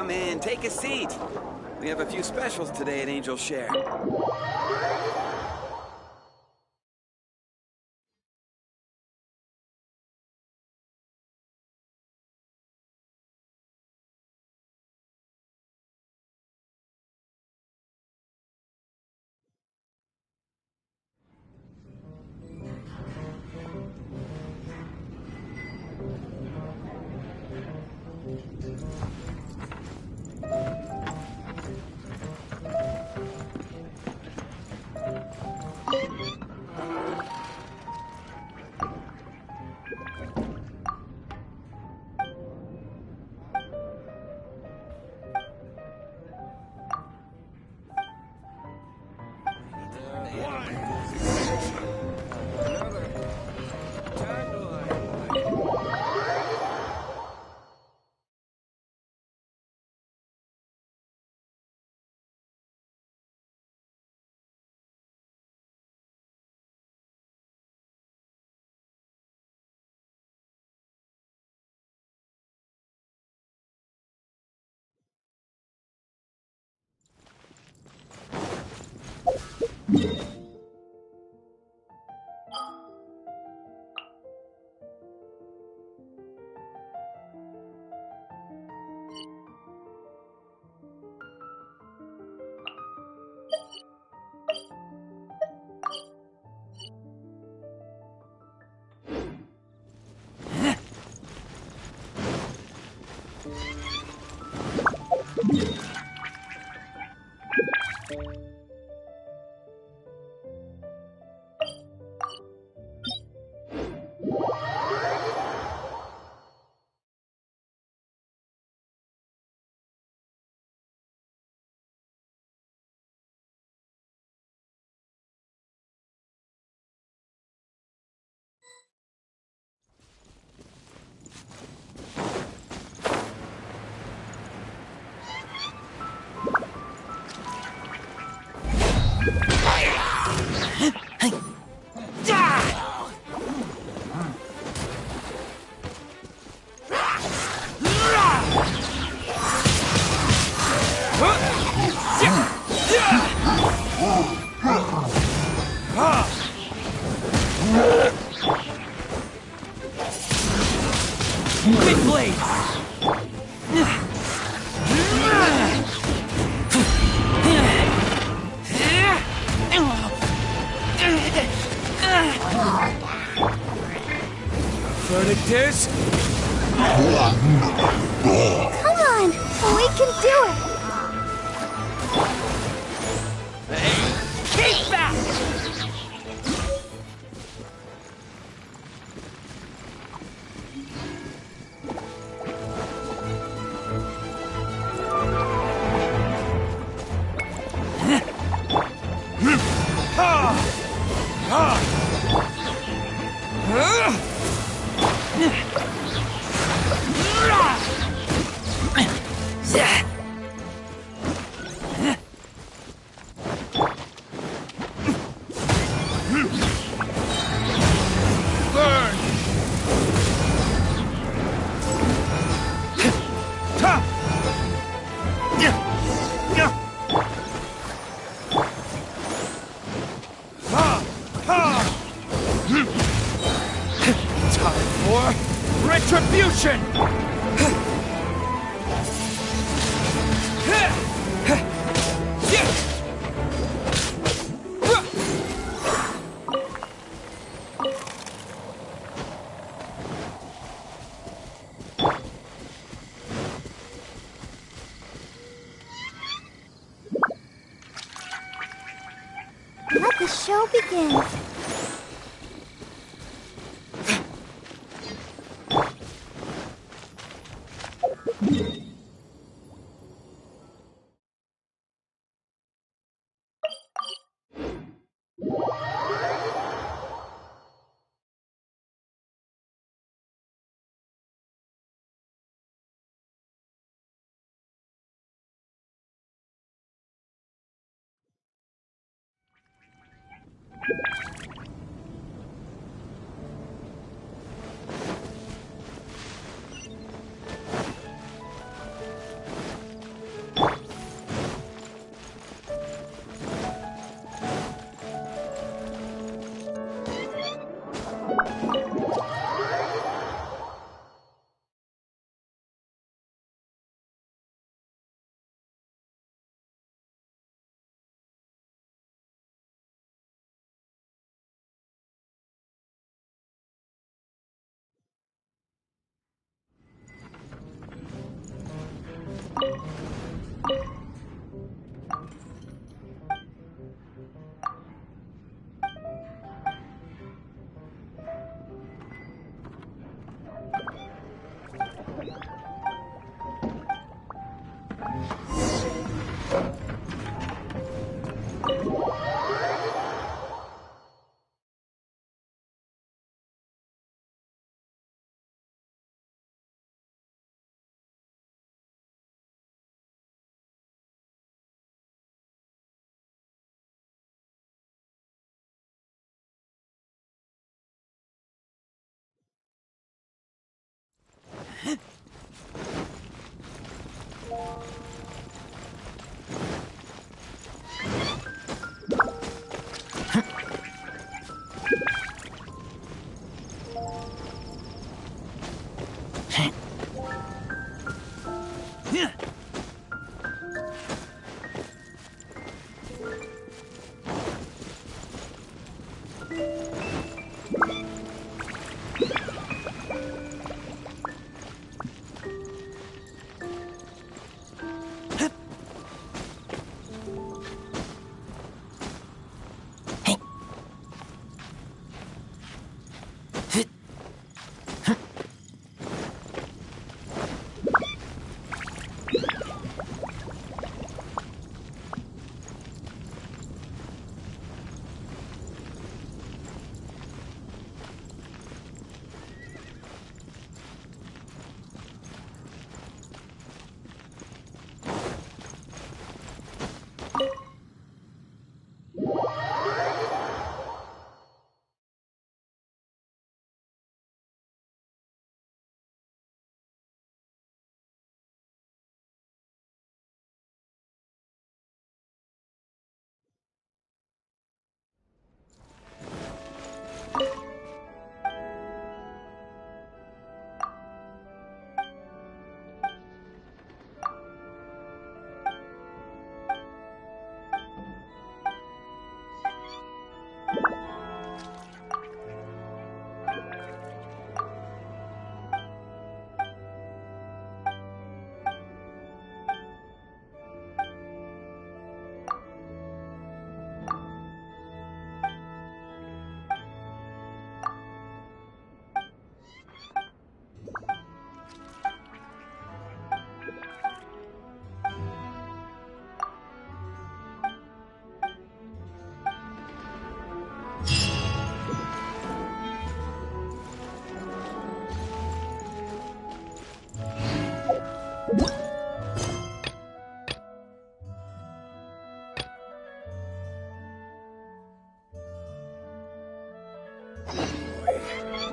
come in. Take a seat. We have a few specials today at Angel Share. Big blade! Verdict is... Come on! We can do it! Keep back! Retribution! Let the show begin.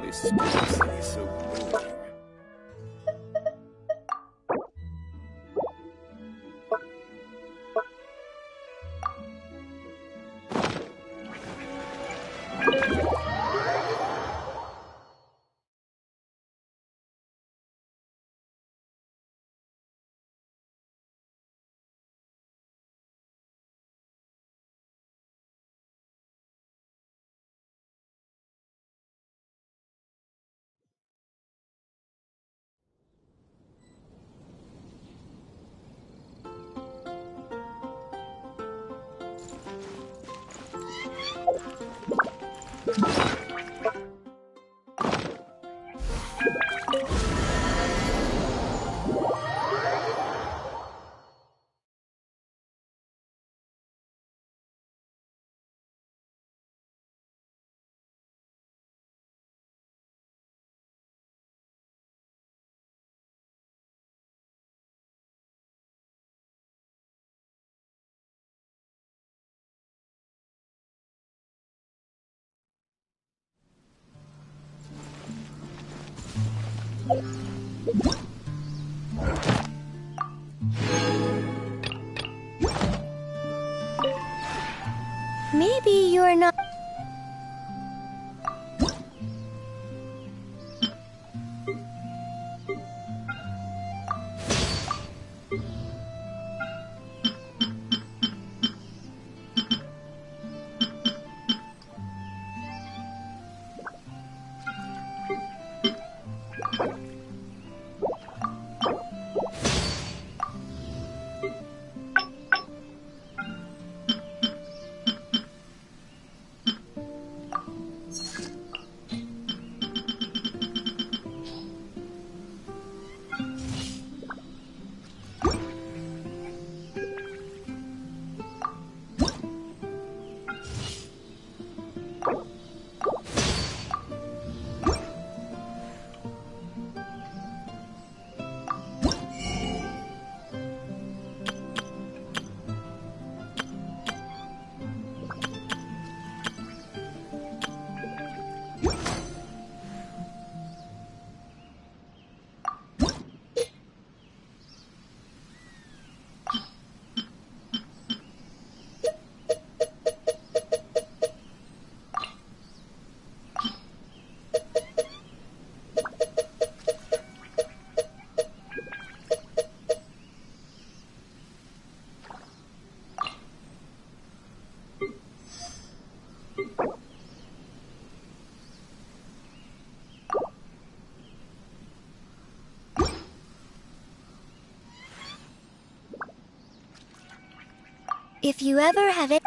This city is so boring. Maybe you're not. If you ever have it.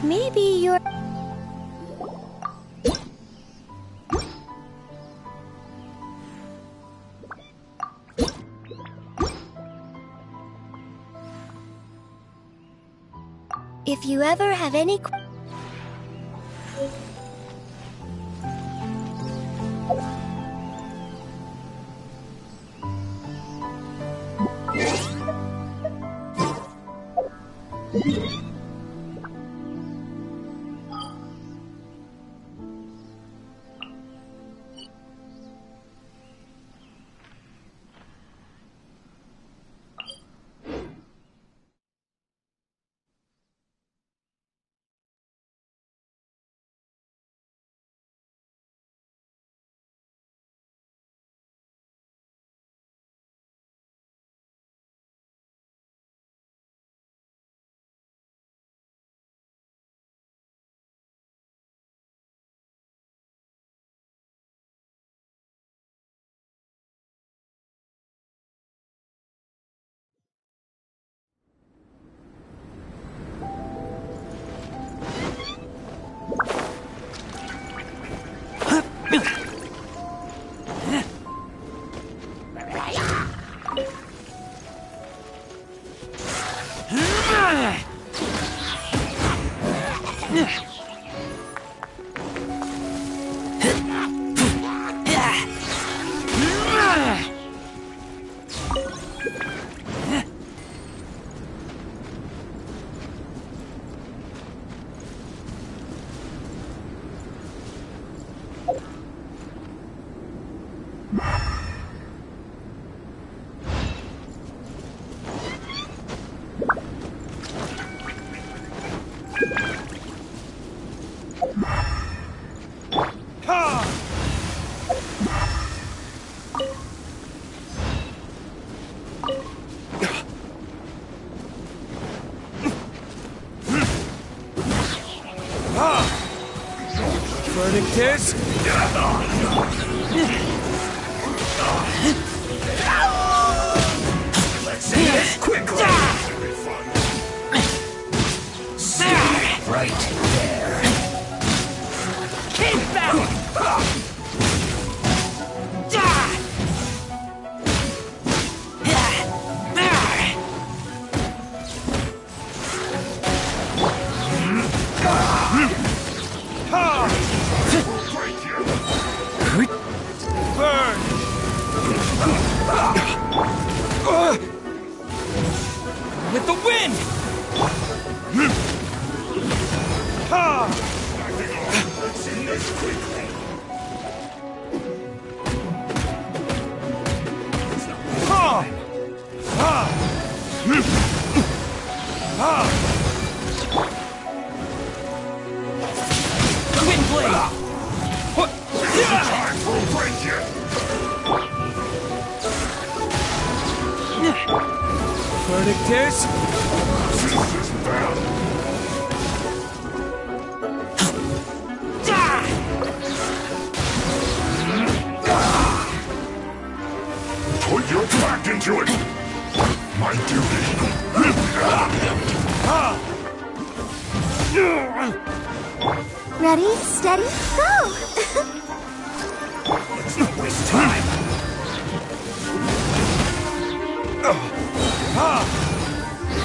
Maybe you're... If you ever have any... Verdict is... Let's see this quickly! Right there. Keep back! Burn! With the wind! Let's end this quickly. Wind blade! Time for a break here. Verdict is... This is bad. Put your back into it. My duty. Ready, steady, go! Let's not waste time.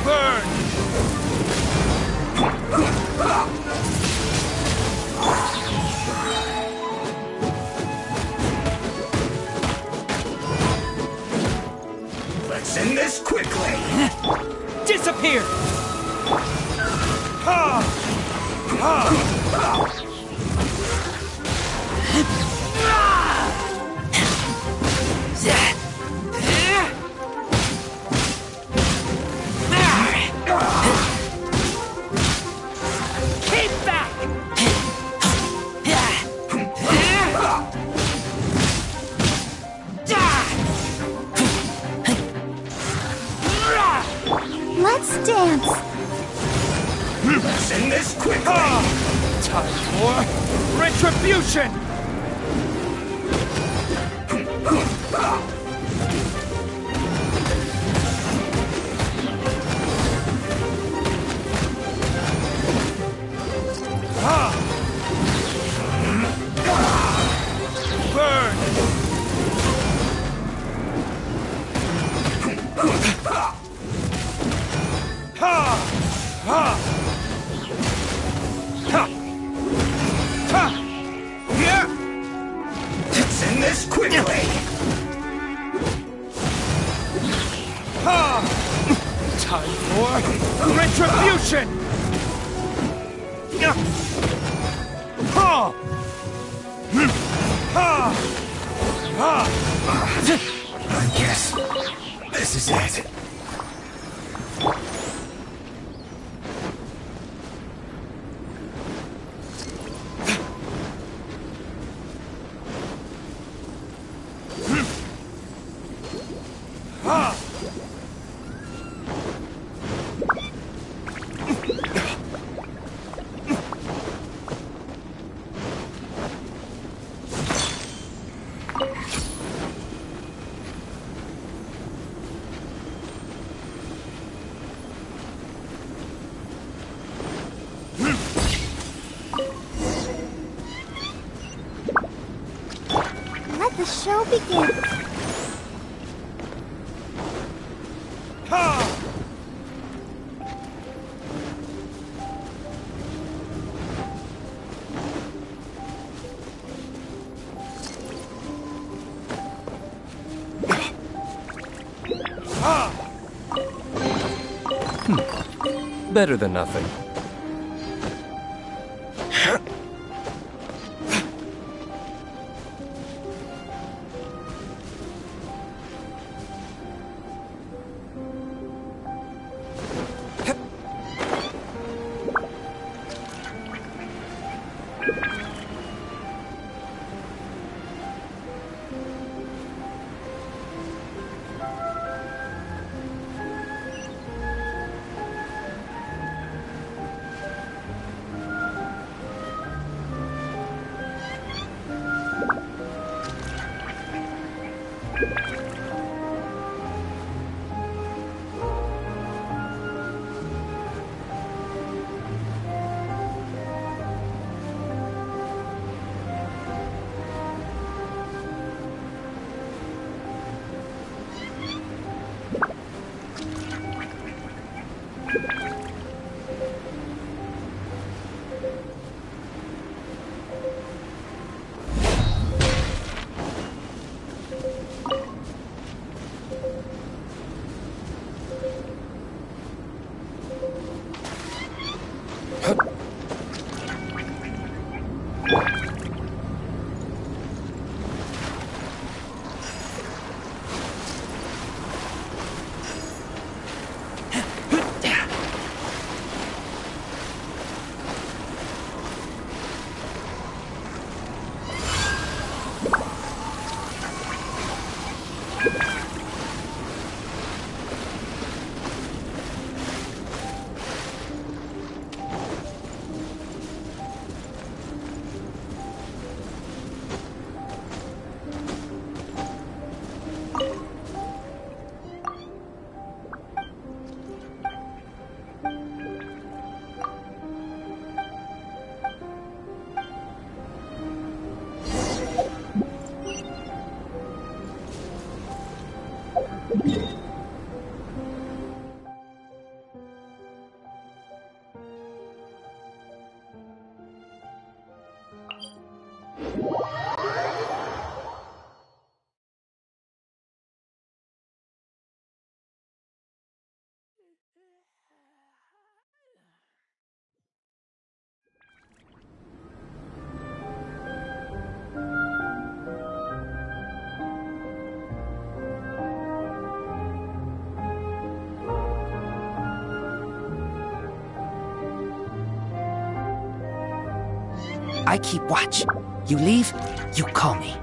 Burn! Let's end this quickly. Disappear! Keep back! Let's dance! Let's end this quickly. Time for retribution! Burn! Let's end this quickly. Time for retribution! I guess this is it. Let the show begin. Better than nothing. I keep watch. You leave, you call me.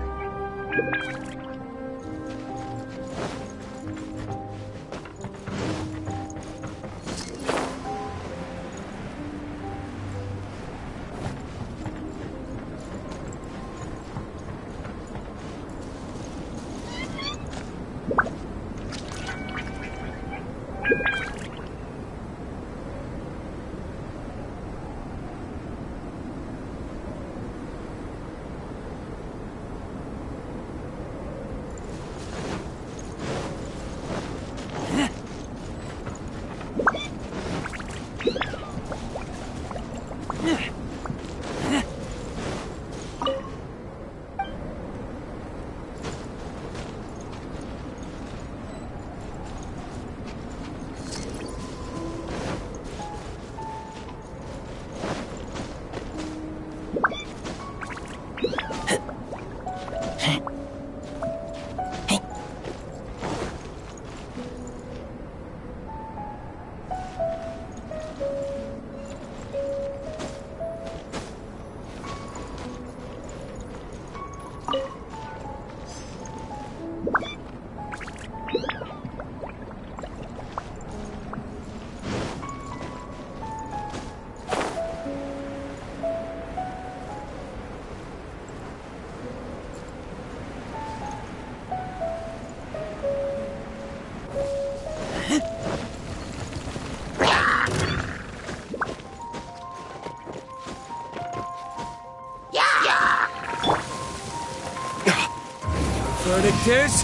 Verdict is...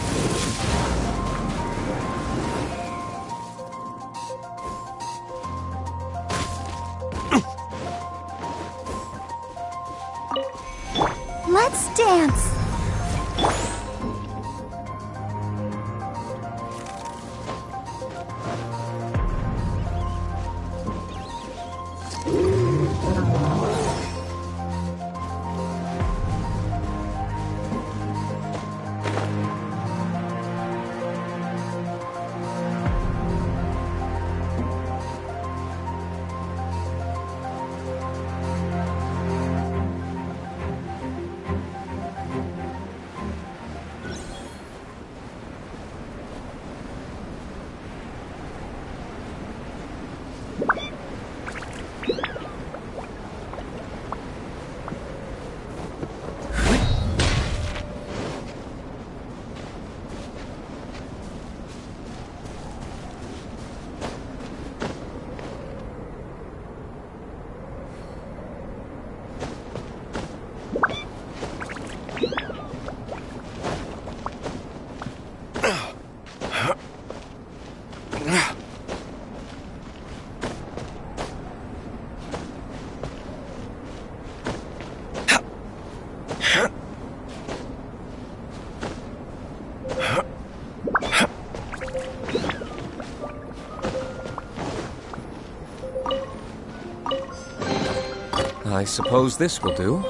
Let's dance. I suppose this will do.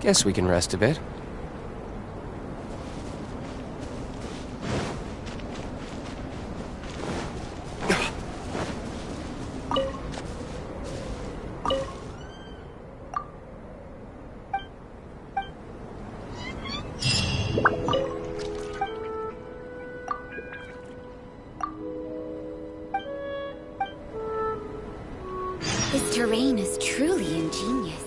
Guess we can rest a bit. This terrain is truly ingenious.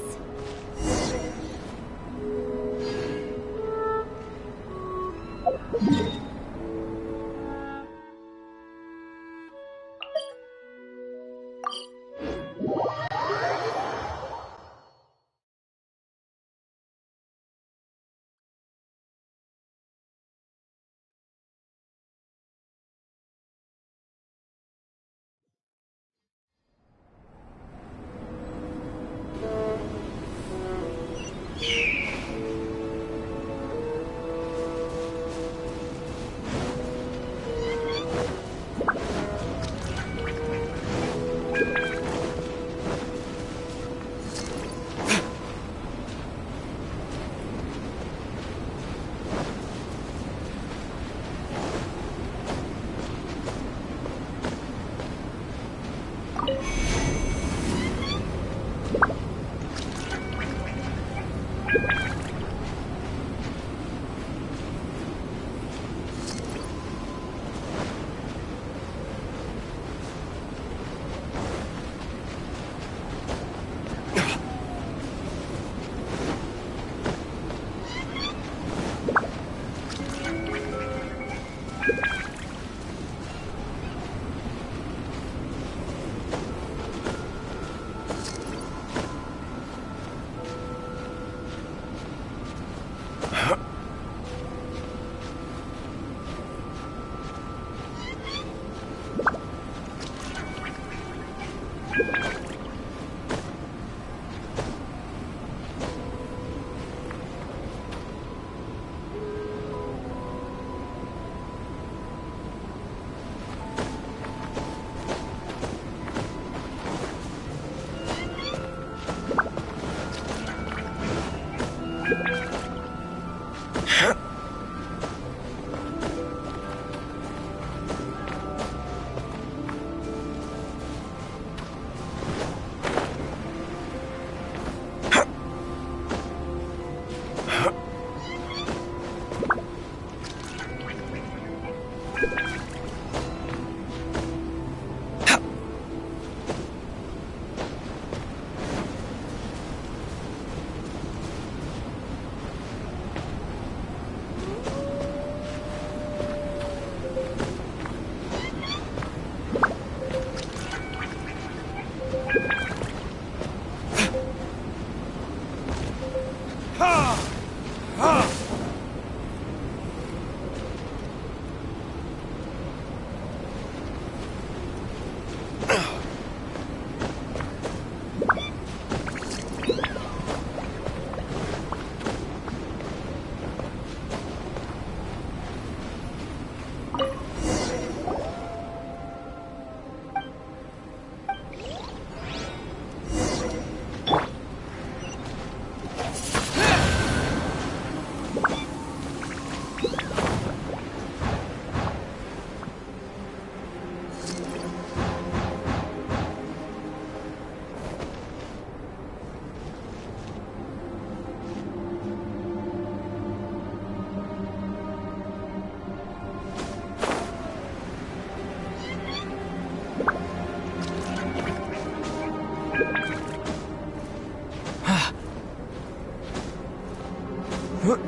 Let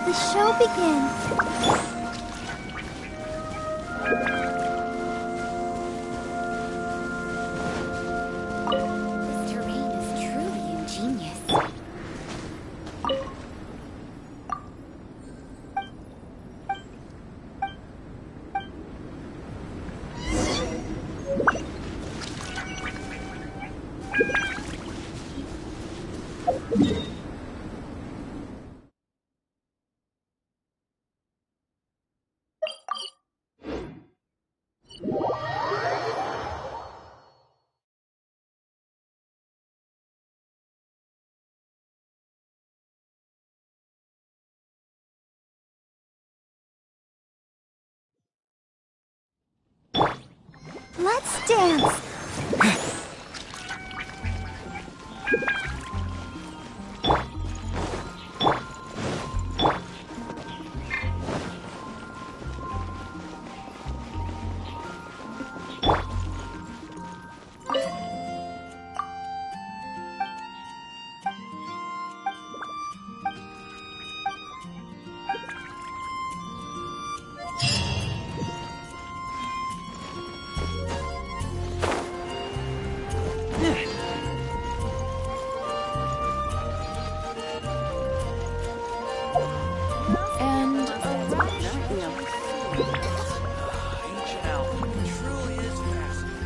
the show begin. This terrain is truly ingenious. Let's dance. And Ancient Alpha truly is fascinating.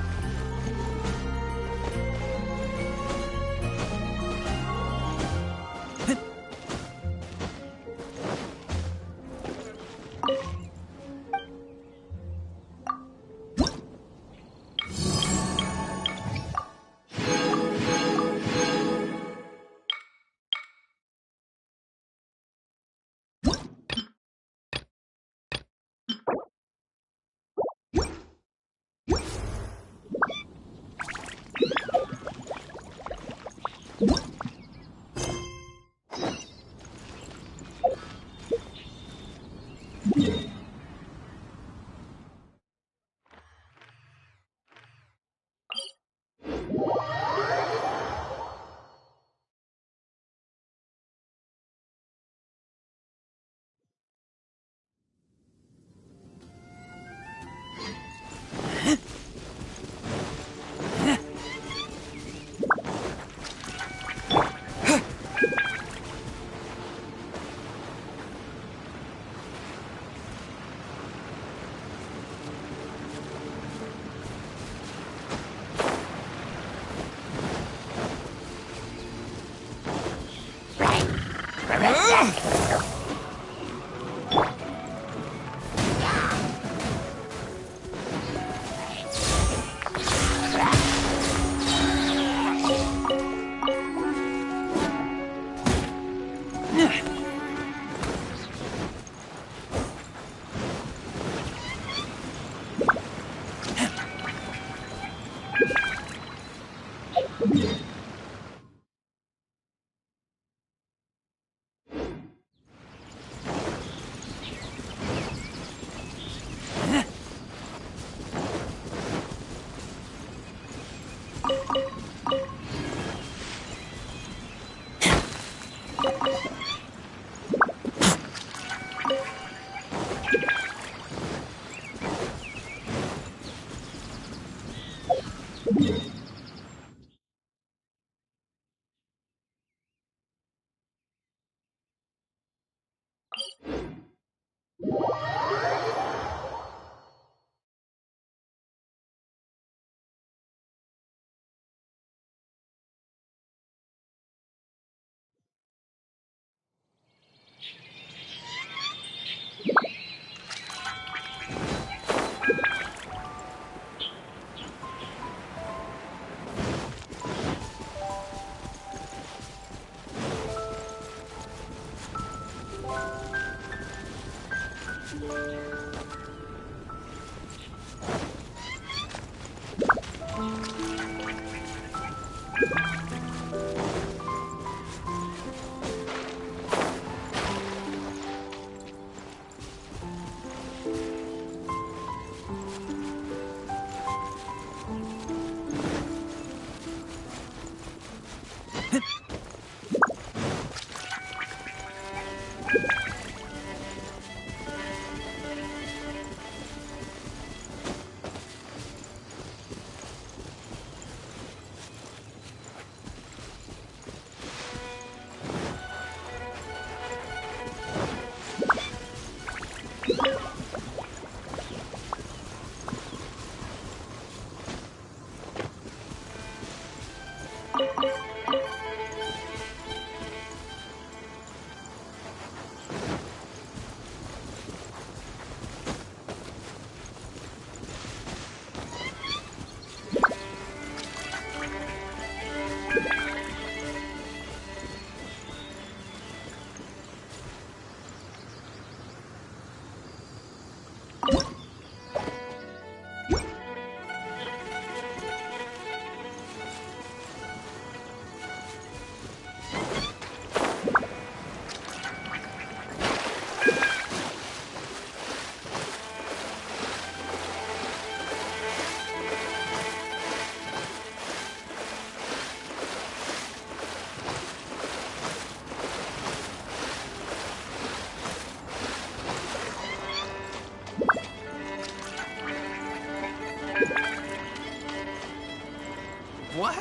What?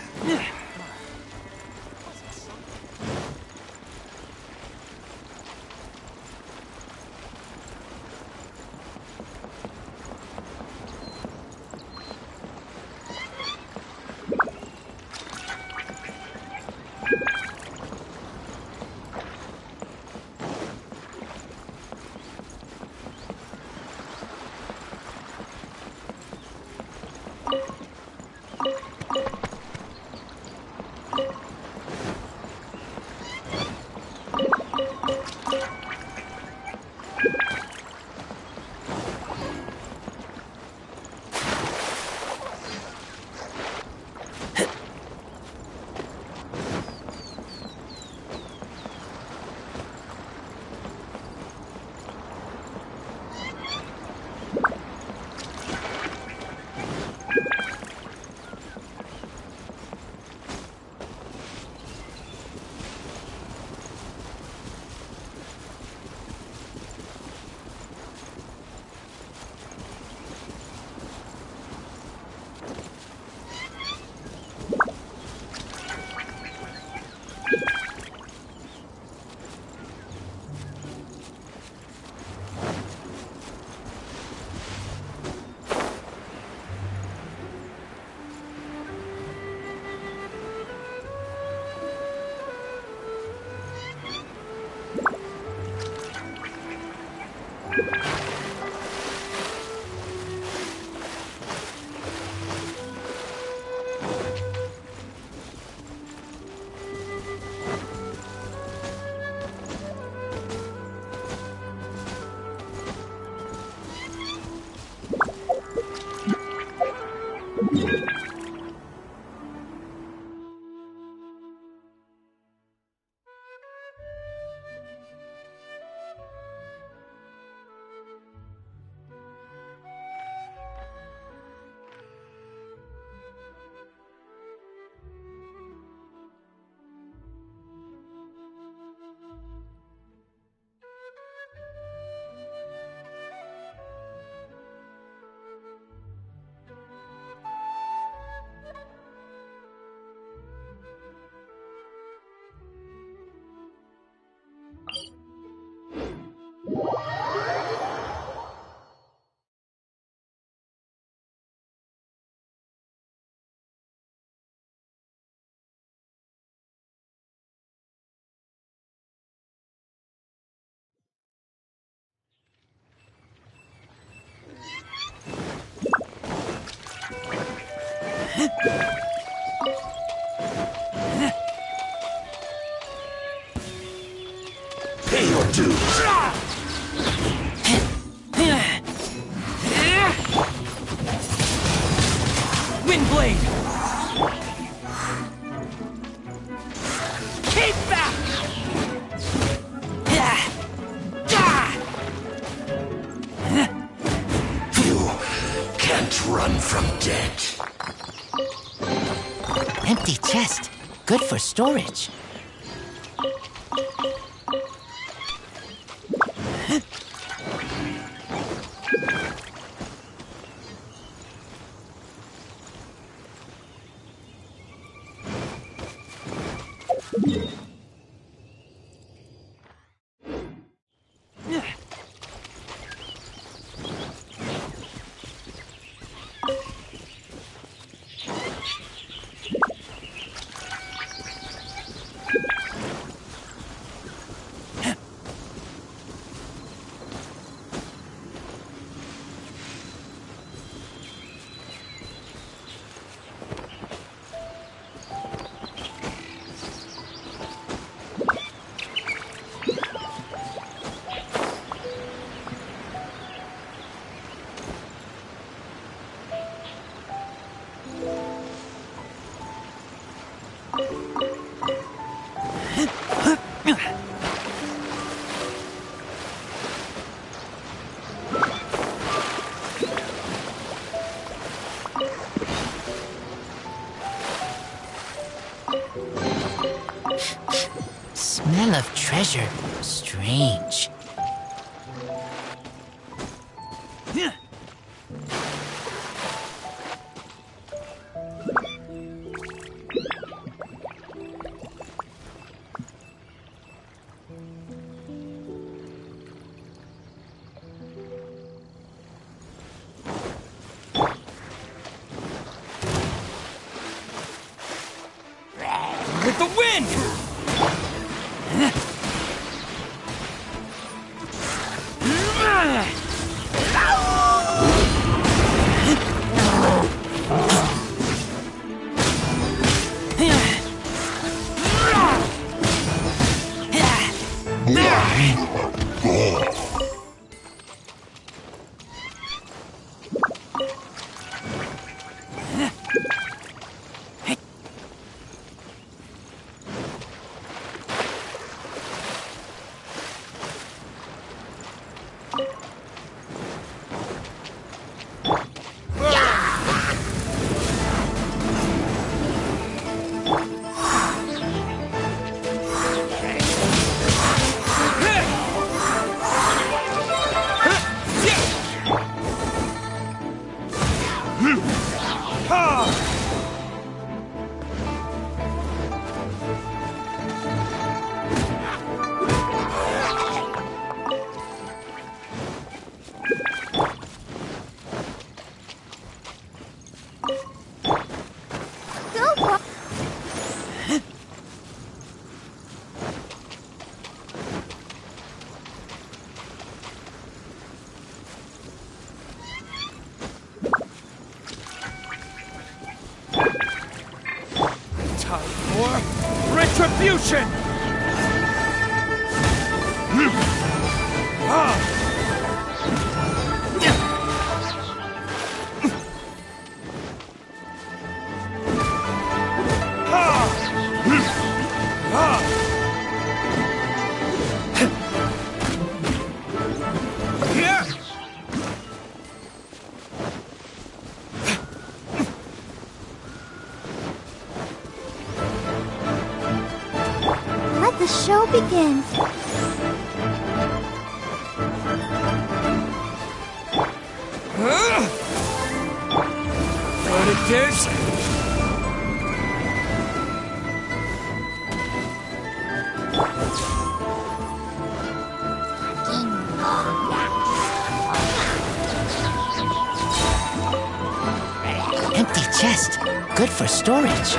Pay your dues. Wind blade! Keep back! You can't run from death. Empty chest. Good for storage. Smell of treasure. Strange. With the wind! Retribution! Let the show begin. What it is? Empty chest. Good for storage.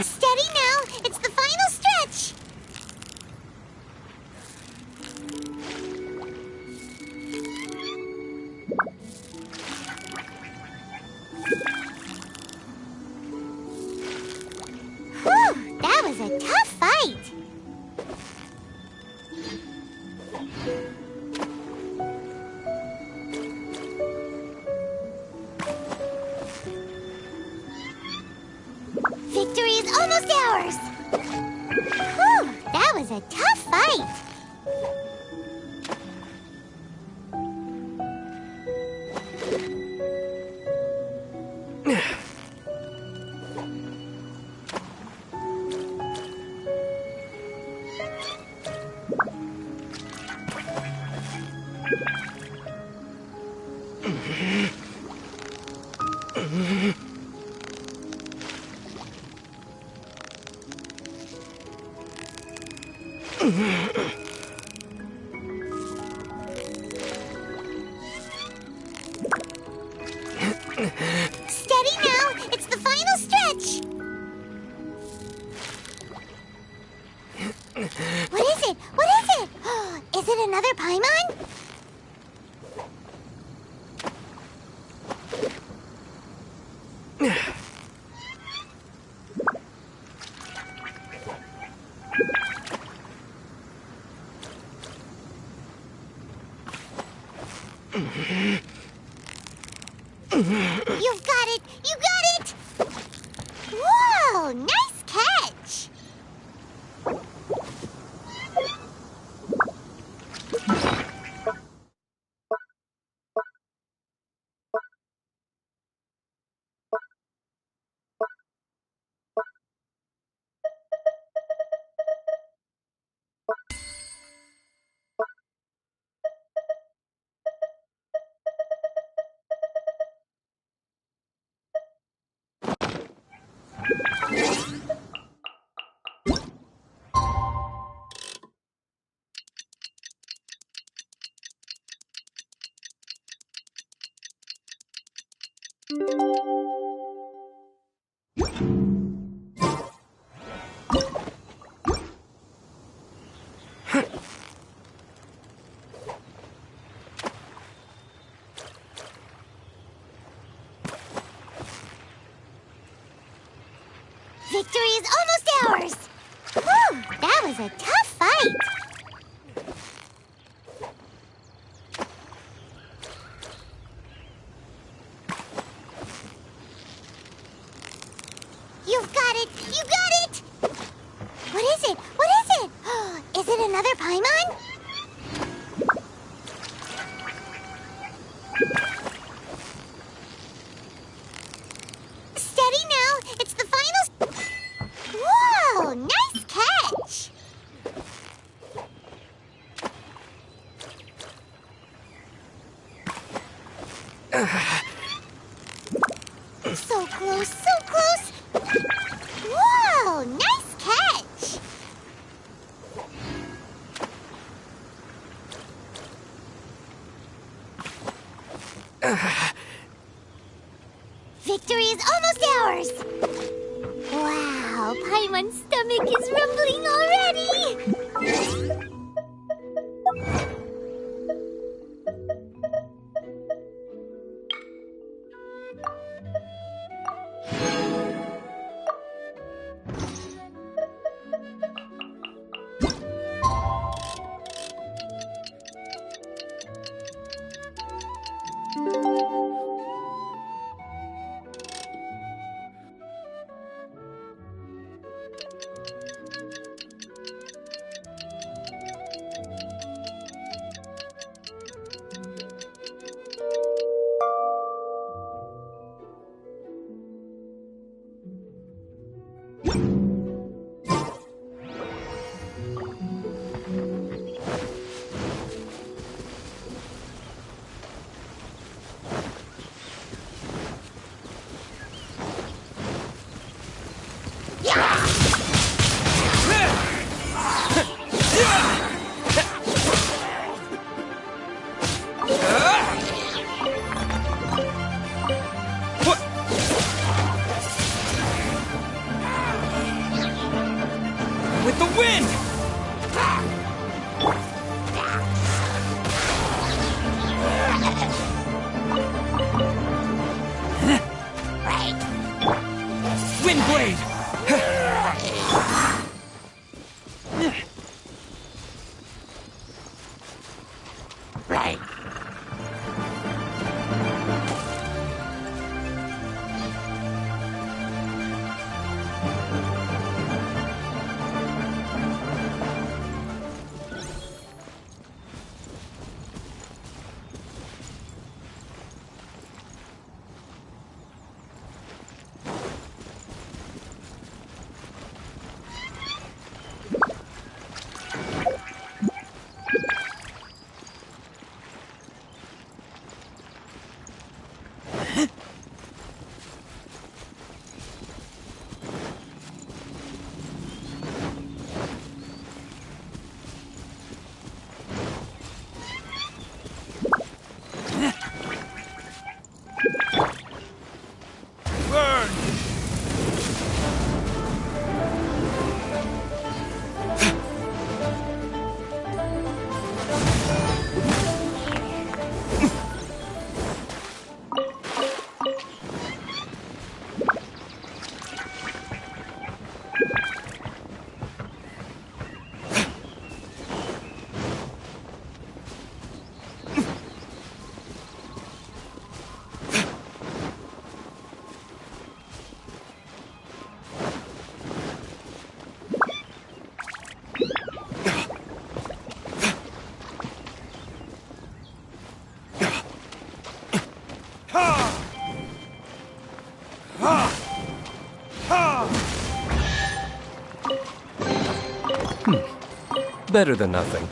Steady now! It's the final stretch! Whew! That was a tough fight! Victory is almost ours! Whew! That was a tough fight! Steady now! It's the final stretch! What is it? What is it? Is it another Paimon? You've got it! You got it! Whoa! Nice catch! Victory is almost ours! Whew! That was a tough fight! You've got it! You got it! What is it? What is it? Is it another Paimon? Steady now! It's the final... Whoa! Nice catch! So close, so close! Whoa! Nice catch! Victory is almost ours! Wow, Paimon's stomach is rumbling already! Wind Blade! Right. Burn! Better than nothing.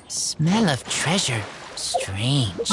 Smell of treasure. Strange.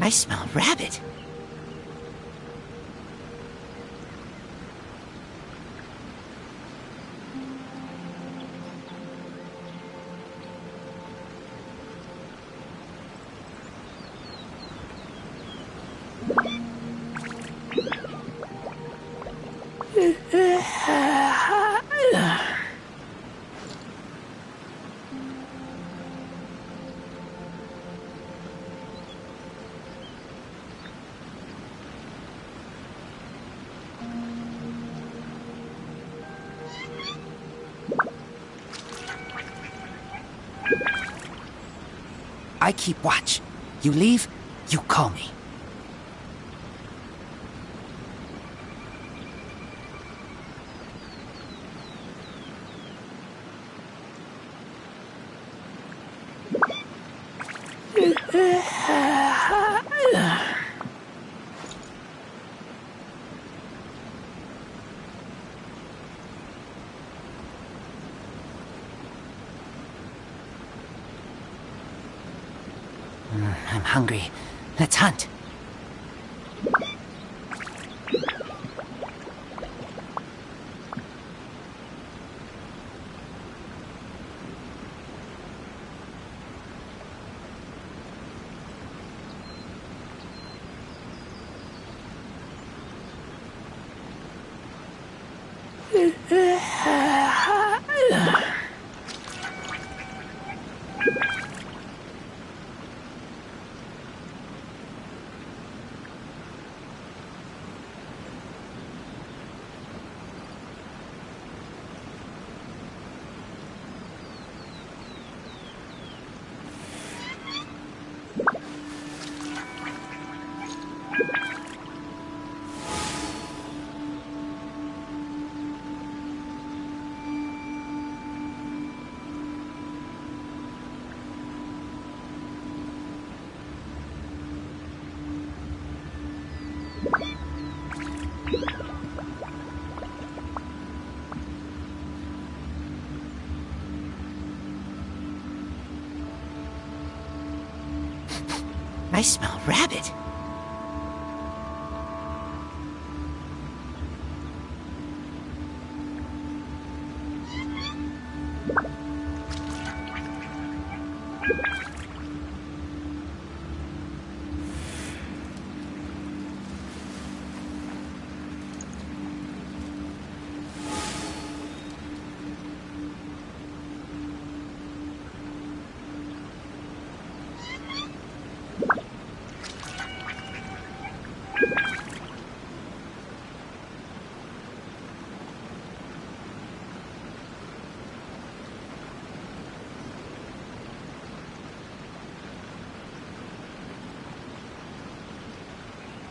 I smell rabbit. I keep watch. You leave, you call me. I'm hungry. Let's hunt. I smell rabbit.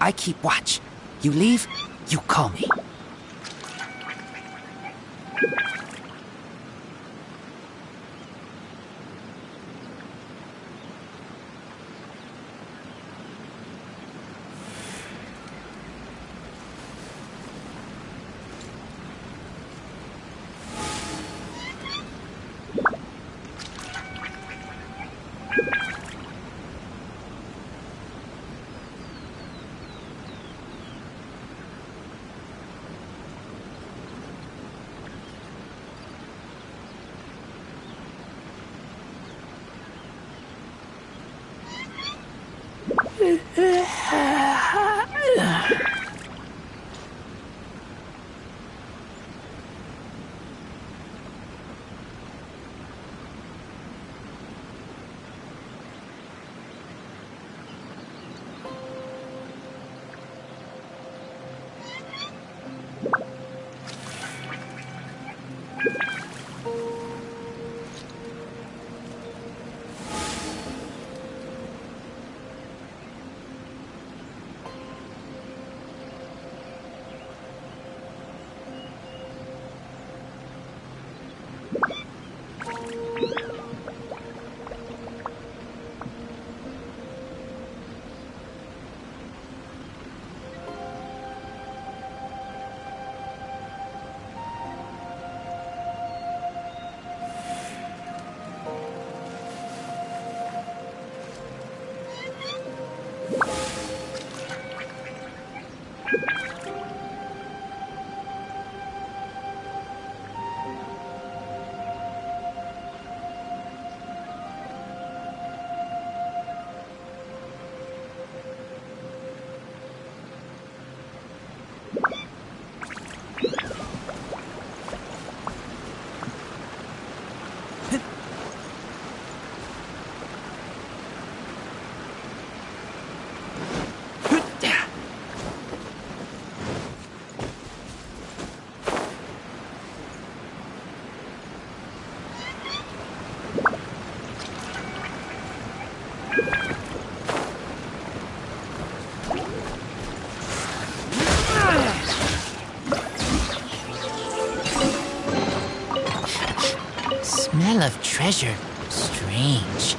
I keep watch. You leave, you call me. smell of treasure. Strange.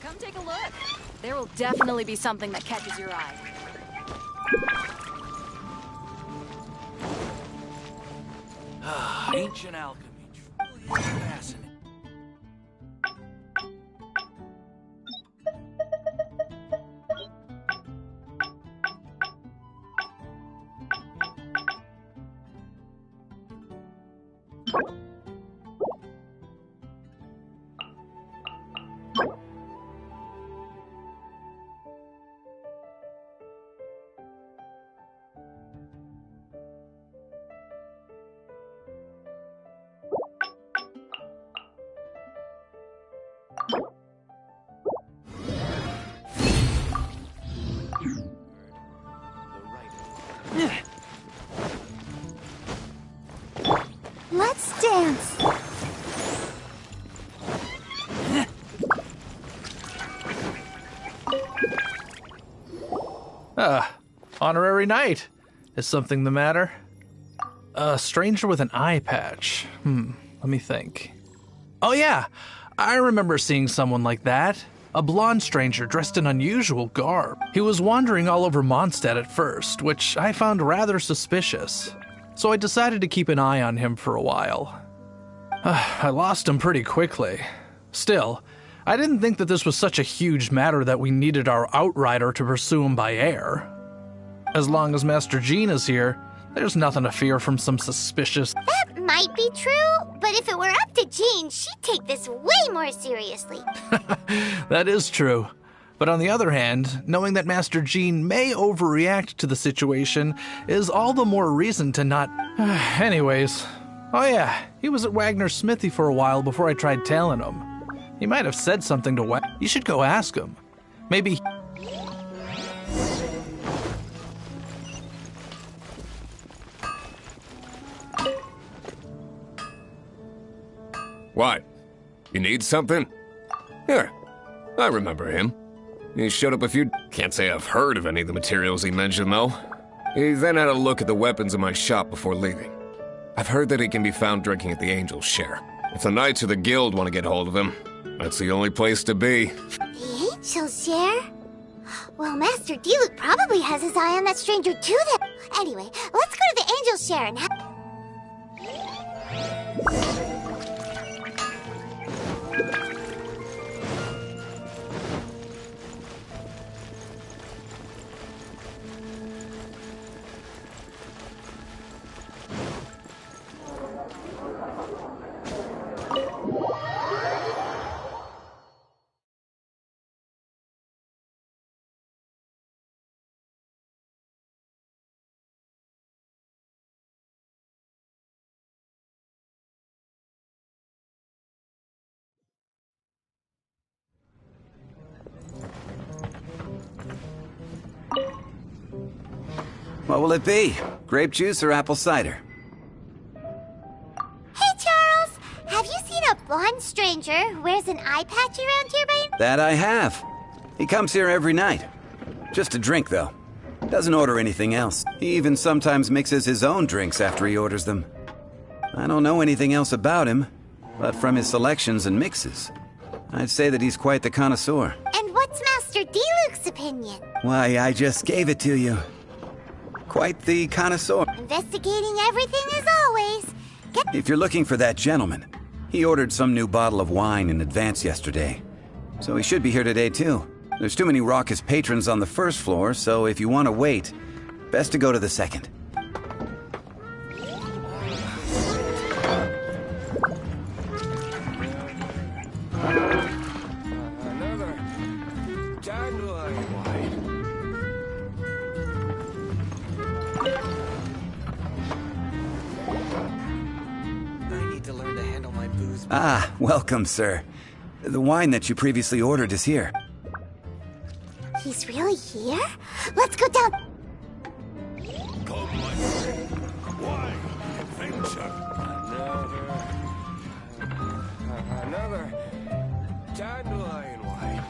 Come take a look. There will definitely be something that catches your eye. Ancient alchemy. Truly is fascinating. Let's dance. Honorary knight. Is something the matter? A stranger with an eye patch. Let me think. Oh yeah, I remember seeing someone like that. A blonde stranger dressed in unusual garb. He was wandering all over Mondstadt at first, which I found rather suspicious. So I decided to keep an eye on him for a while. I lost him pretty quickly. Still, I didn't think that this was such a huge matter that we needed our outrider to pursue him by air. As long as Master Jean is here, there's nothing to fear from some suspicious... That might be true, but if it were up to Jean, she'd take this way more seriously. That is true. But on the other hand, knowing that Master Jean may overreact to the situation is all the more reason to not... Anyways. Oh yeah, he was at Wagner's smithy for a while before I tried tailing him. He might have said something to Wagner. You should go ask him. Maybe... What? You need something? Here, I remember him. He showed up a few... Can't say I've heard of any of the materials he mentioned, though. He then had a look at the weapons in my shop before leaving. I've heard that he can be found drinking at the Angel's Share. If the Knights of the Guild want to get hold of him, that's the only place to be. The Angel's Share? Well, Master Diluc probably has his eye on that stranger too then. Anyway, let's go to the Angel's Share and have... What will it be? Grape juice or apple cider? Hey, Charles! Have you seen a blonde stranger who wears an eye patch around here by any... That I have. He comes here every night. Just to drink, though. Doesn't order anything else. He even sometimes mixes his own drinks after he orders them. I don't know anything else about him, but from his selections and mixes, I'd say that he's quite the connoisseur. And what's Master Diluc's opinion? Why, I just gave it to you. Quite the connoisseur. Investigating everything as always. If you're looking for that gentleman, he ordered some new bottle of wine in advance yesterday. So he should be here today, too. There's too many raucous patrons on the first floor, so if you want to wait, best to go to the second. Another dandelion wine. I need to learn to handle my booze. Ah, welcome, sir. The wine that you previously ordered is here. He's really here? Let's go down... Come, my friend. Why? Adventure. Another dandelion wine.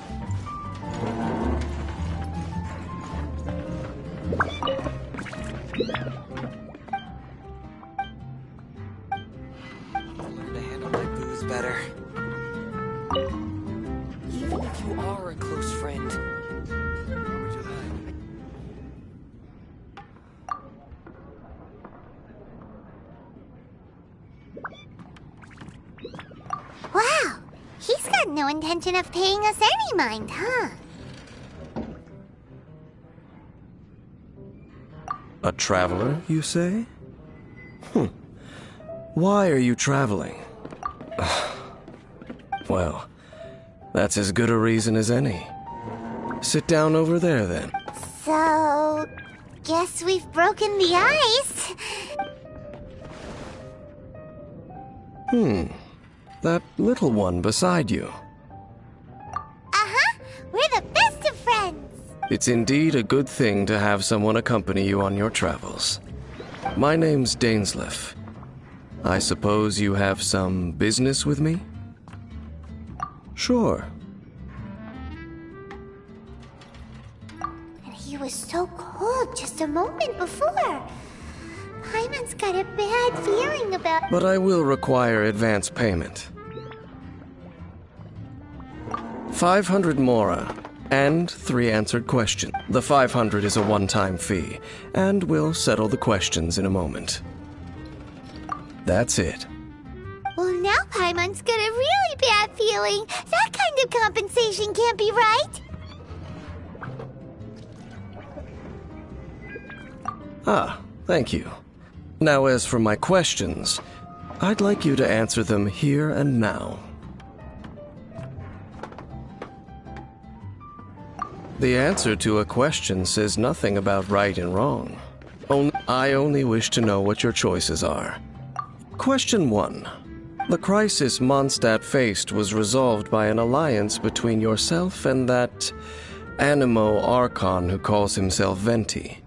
Learn to handle my booze better. Even if you are a close friend. Where would you hide? Wow! He's got no intention of paying us any mind, huh? A traveler, you say? Why are you traveling? Well, that's as good a reason as any. Sit down over there, then. So... guess we've broken the ice. That little one beside you. Uh-huh! We're the best of friends! It's indeed a good thing to have someone accompany you on your travels. My name's Dainsleif. I suppose you have some business with me? Sure. And he was so cold just a moment before. Paimon's got a bad feeling about... But I will require advance payment. 500 mora, and 3 answered questions. The 500 is a one-time fee, and we'll settle the questions in a moment. That's it. Well, now Paimon's got a really bad feeling. That kind of compensation can't be right. Ah, thank you. Now, as for my questions, I'd like you to answer them here and now. The answer to a question says nothing about right and wrong. I only wish to know what your choices are. Question 1. The crisis Mondstadt faced was resolved by an alliance between yourself and that Animo Archon who calls himself Venti.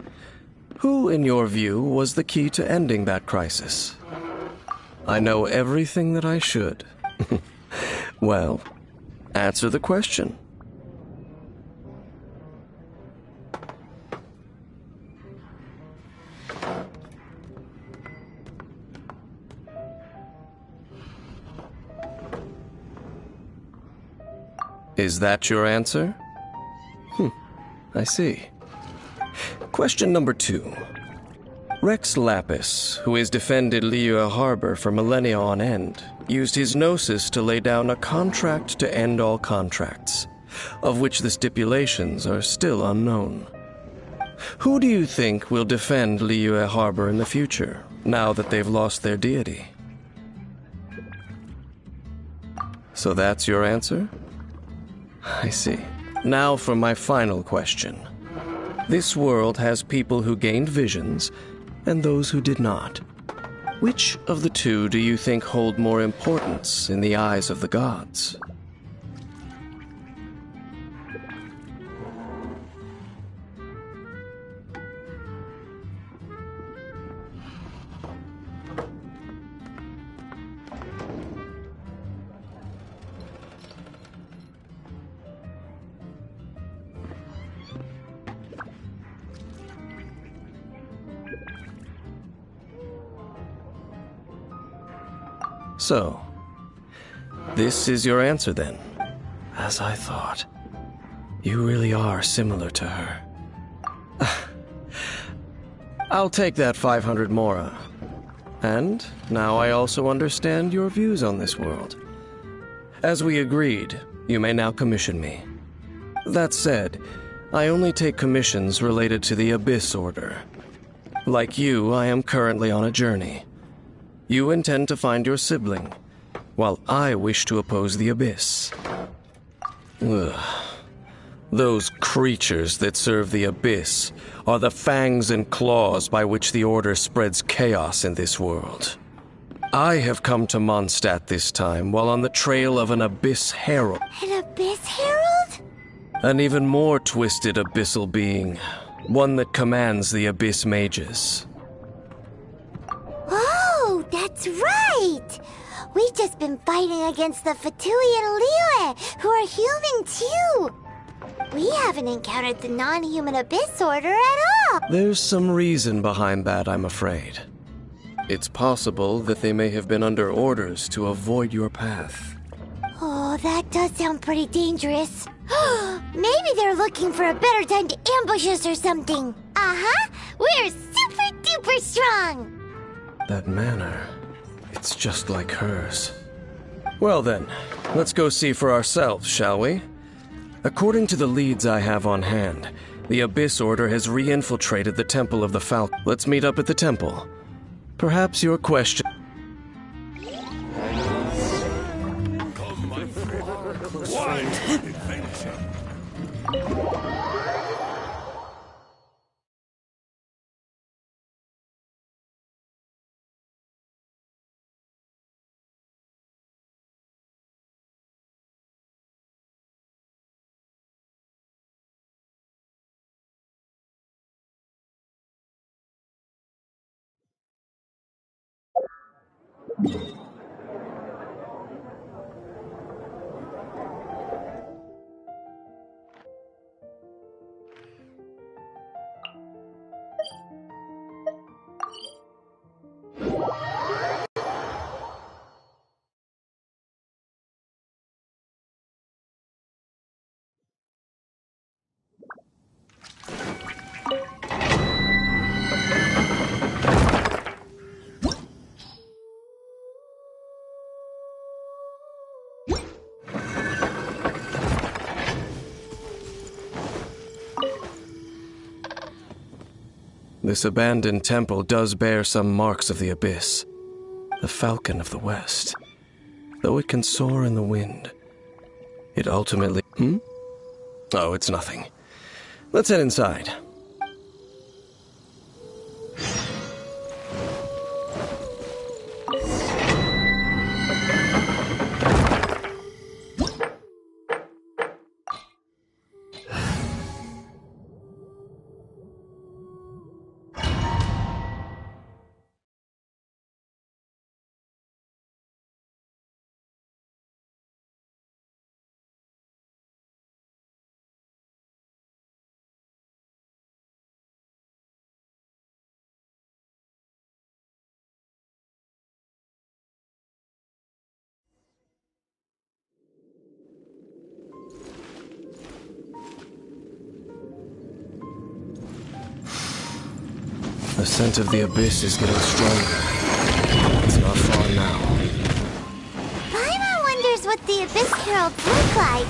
Who, in your view, was the key to ending that crisis? I know everything that I should. Well, answer the question. Is that your answer? I see. Question number 2. Rex Lapis, who has defended Liyue Harbor for millennia on end, used his gnosis to lay down a contract to end all contracts, of which the stipulations are still unknown. Who do you think will defend Liyue Harbor in the future, now that they've lost their deity? So that's your answer? I see. Now for my final question. This world has people who gained visions and those who did not. Which of the two do you think hold more importance in the eyes of the gods? So, this is your answer then. As I thought. You really are similar to her. I'll take that 500 mora. And now I also understand your views on this world. As we agreed, you may now commission me. That said, I only take commissions related to the Abyss Order. Like you, I am currently on a journey. You intend to find your sibling, while I wish to oppose the Abyss. Ugh. Those creatures that serve the Abyss are the fangs and claws by which the Order spreads chaos in this world. I have come to Mondstadt this time while on the trail of an Abyss Herald. An Abyss Herald? An even more twisted abyssal being, one that commands the Abyss Mages. Oh, that's right! We've just been fighting against the Fatui and Liyue, who are human too! We haven't encountered the non-human Abyss Order at all! There's some reason behind that, I'm afraid. It's possible that they may have been under orders to avoid your path. Oh, that does sound pretty dangerous. Maybe they're looking for a better time to ambush us or something. Uh-huh! We're super duper strong! That manner, it's just like hers. Well then, let's go see for ourselves, shall we? According to the leads I have on hand, the Abyss Order has re-infiltrated the Temple of the Falcon. Let's meet up at the temple. Perhaps your question... Come, my friend. Wild adventure. This abandoned temple does bear some marks of the Abyss. The Falcon of the West. Though it can soar in the wind, it ultimately... Oh, it's nothing. Let's head inside. The scent of the abyss is getting stronger. It's not far now. Paimon wonders what the Abyss Heralds look like.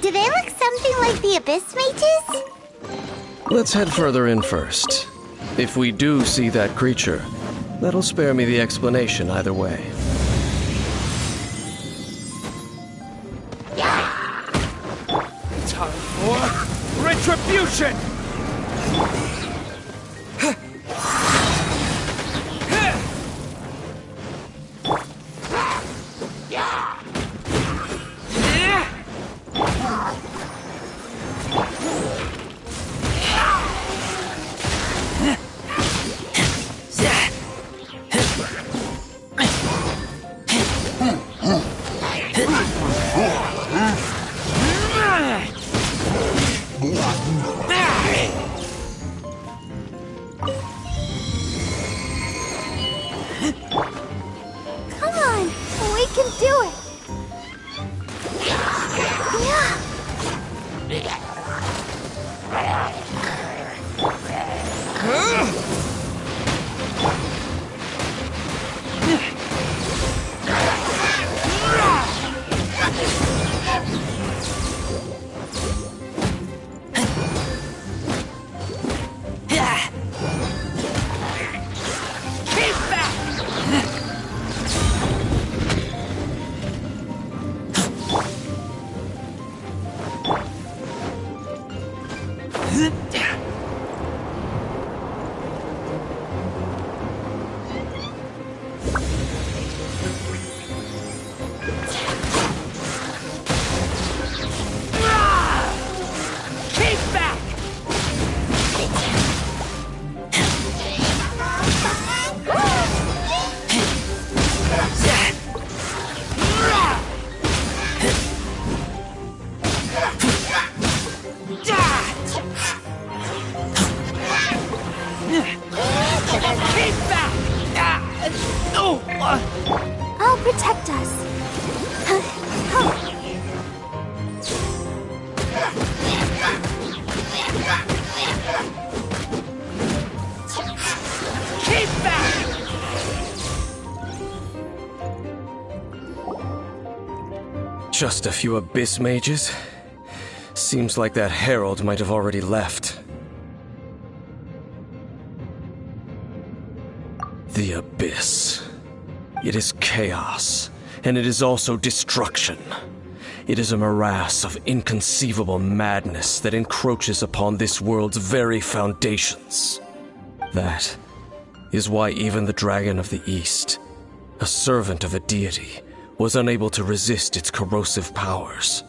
Do they look something like the Abyss Mages? Let's head further in first. If we do see that creature, that'll spare me the explanation either way. Time for retribution! Come on, we can do it. I'll protect us. Keep back! Just a few abyss mages? Seems like that herald might have already left. The abyss. It is chaos, and it is also destruction. It is a morass of inconceivable madness that encroaches upon this world's very foundations. That is why even the Dragon of the East, a servant of a deity, was unable to resist its corrosive powers.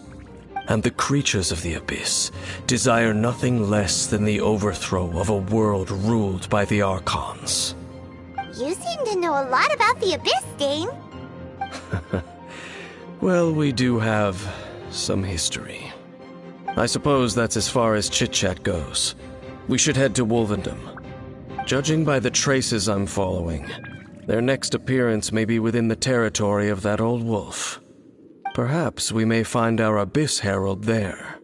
And the creatures of the abyss desire nothing less than the overthrow of a world ruled by the Archons. You seem to know a lot about the Abyss, Dane. Well, we do have some history. I suppose that's as far as chit-chat goes. We should head to Wolvendom. Judging by the traces I'm following, their next appearance may be within the territory of that old wolf. Perhaps we may find our Abyss Herald there.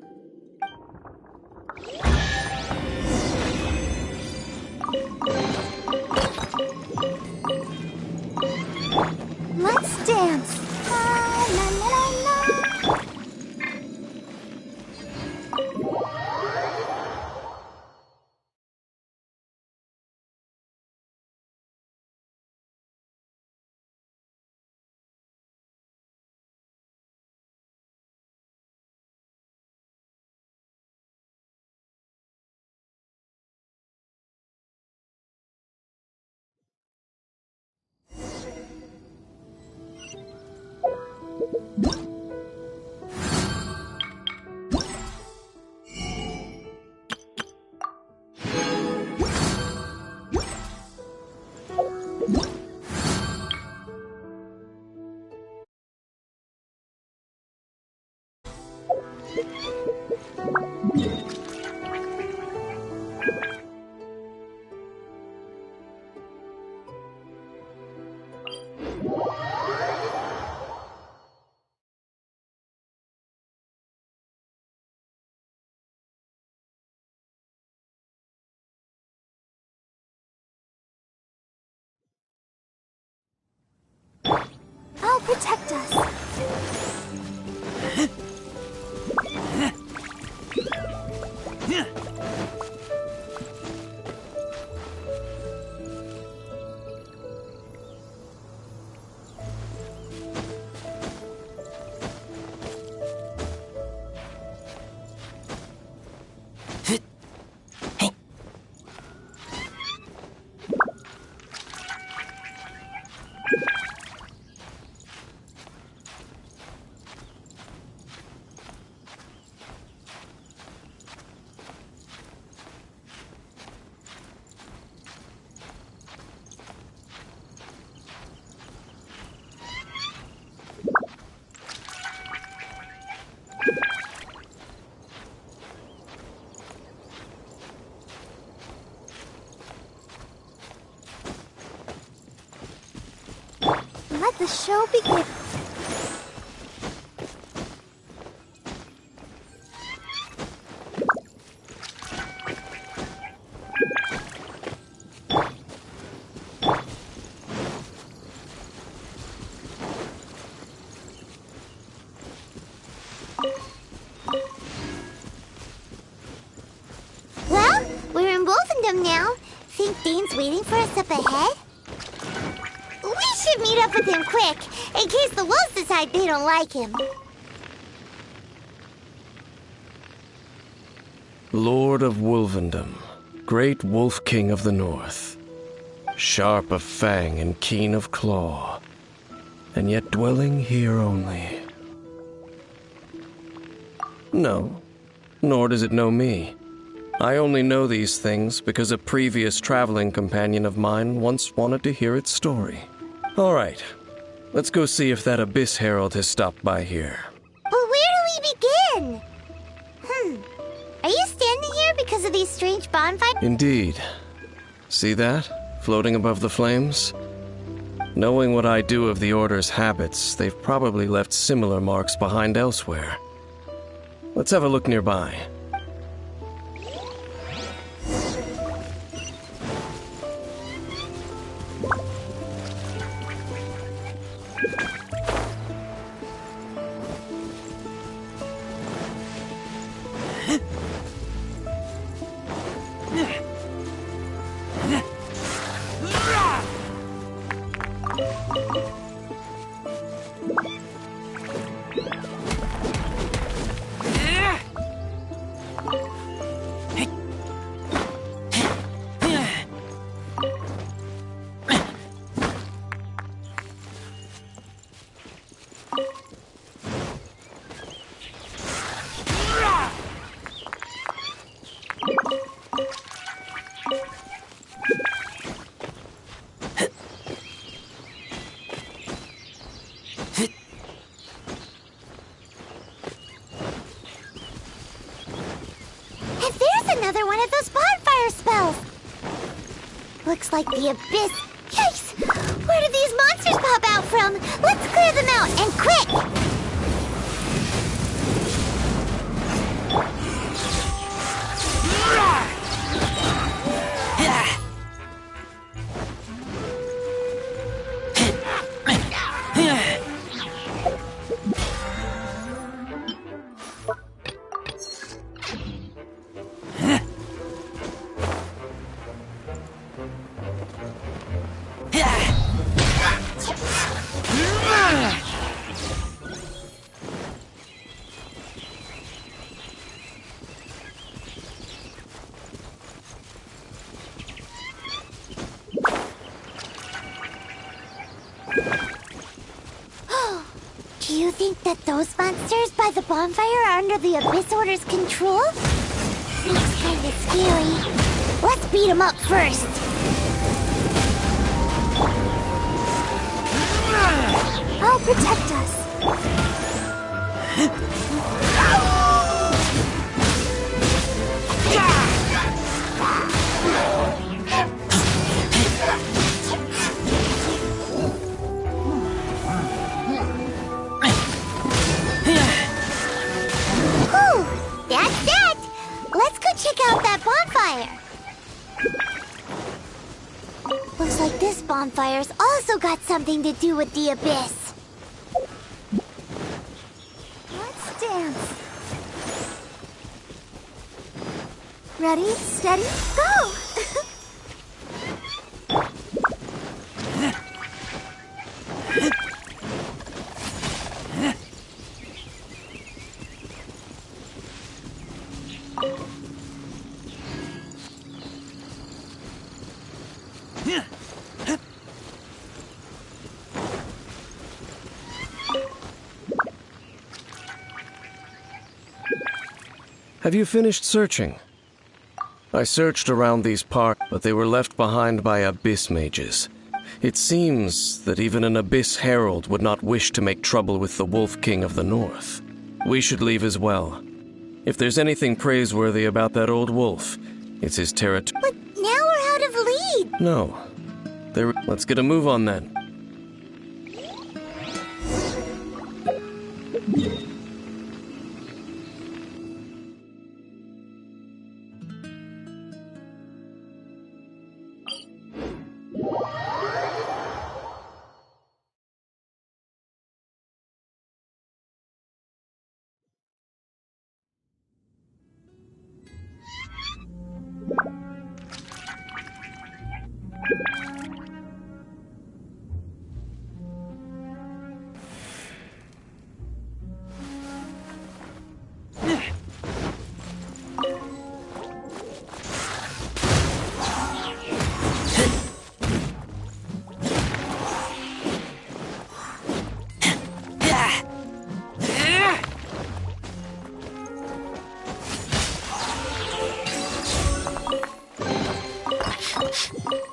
Let's dance. I'll protect us. Let the show begin. Well, we're in Wolfendom now. Think Dane's waiting for us up ahead? We should meet up with him quick, in case the wolves decide they don't like him. Lord of Wolvendom, great Wolf King of the North, sharp of fang and keen of claw, and yet dwelling here only. No, nor does it know me. I only know these things because a previous traveling companion of mine once wanted to hear its story. All right, let's go see if that Abyss Herald has stopped by here. But where do we begin? Are you standing here because of these strange bonfires? Indeed. See that, floating above the flames? Knowing what I do of the Order's habits, they've probably left similar marks behind elsewhere. Let's have a look nearby. Another one of those bonfire spells! Looks like the Abyss. Yikes! Where did these monsters pop out from? Let's clear them out, and quick! Do you think that those monsters by the bonfire are under the Abyss Order's control? It's kinda scary. Let's beat them up first. I'll protect us. Whew, that's it. Let's go check out that bonfire. Looks like this bonfire's also got something to do with the Abyss. Let's dance. Ready, steady, go! Have you finished searching? I searched around these parts, but they were left behind by Abyss mages. It seems that even an Abyss Herald would not wish to make trouble with the Wolf King of the North. We should leave as well. If there's anything praiseworthy about that old wolf, it's his territory. But now we're out of lead. No. Let's get a move on then.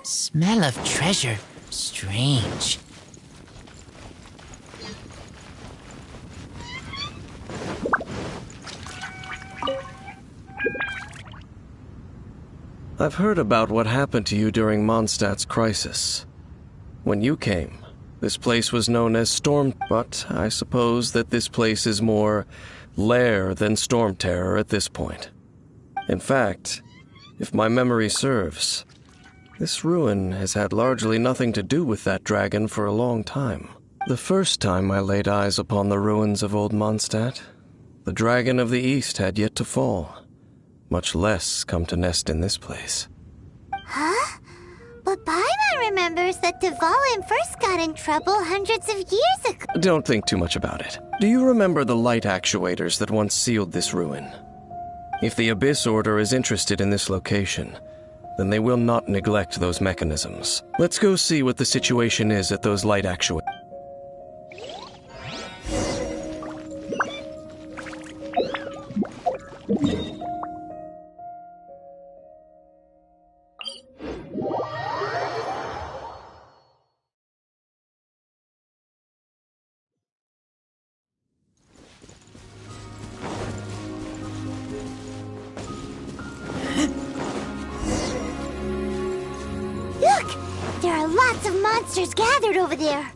Smell of treasure. Strange. I've heard about what happened to you during Mondstadt's crisis. When you came, this place was known as Storm, but I suppose that this place is more lair than Storm Terror at this point. In fact, if my memory serves, this ruin has had largely nothing to do with that dragon for a long time. The first time I laid eyes upon the ruins of Old Mondstadt, the dragon of the East had yet to fall, much less come to nest in this place. Huh? But Paimon remembers that Dvalin first got in trouble hundreds of years ago. Don't think too much about it. Do you remember the light actuators that once sealed this ruin? If the Abyss Order is interested in this location, then they will not neglect those mechanisms. Let's go see what the situation is at those light actuators. Look! There are lots of monsters gathered over there.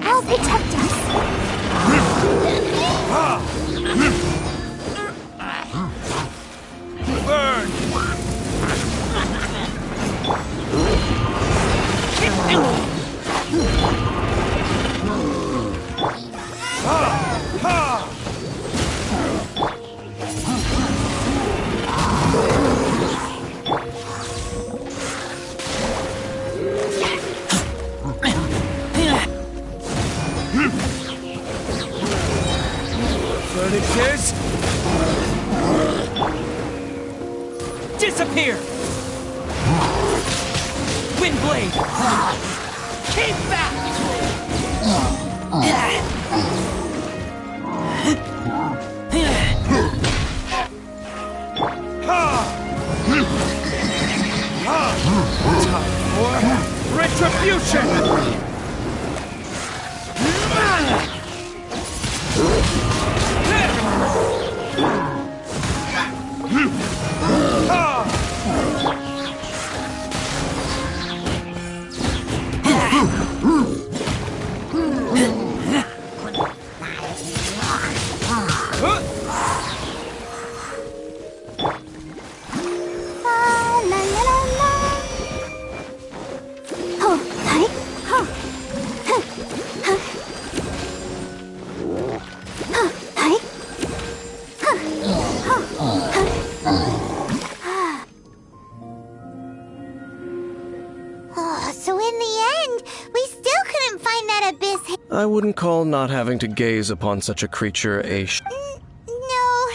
I'll protect us. Burn! Furnaces! Disappear! Windblade! Keep back! Time for retribution! So in the end, we still couldn't find that abyss. I wouldn't call not having to gaze upon such a creature a No,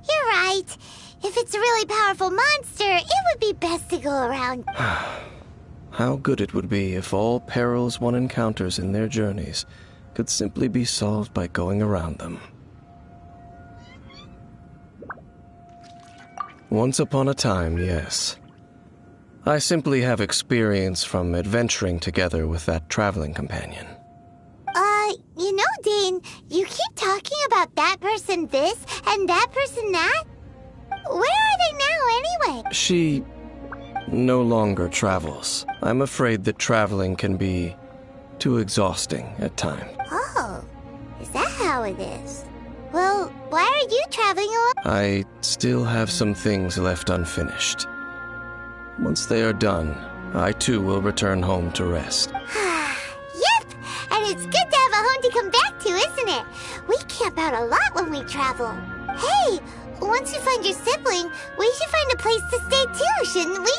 you're right. If it's a really powerful monster, it would be best to go around. How good it would be if all perils one encounters in their journeys could simply be solved by going around them. Once upon a time, yes. I simply have experience from adventuring together with that traveling companion. You know, Dane, you keep talking about that person this and that person that. Where are they now, anyway? She no longer travels. I'm afraid that traveling can be too exhausting at times. Oh, is that how it is? Well, why are you traveling alone? I still have some things left unfinished. Once they are done, I too will return home to rest. Yep, and it's good to have a home to come back to, isn't it? We camp out a lot when we travel. Hey, once we find your sibling, we should find a place to stay too, shouldn't we?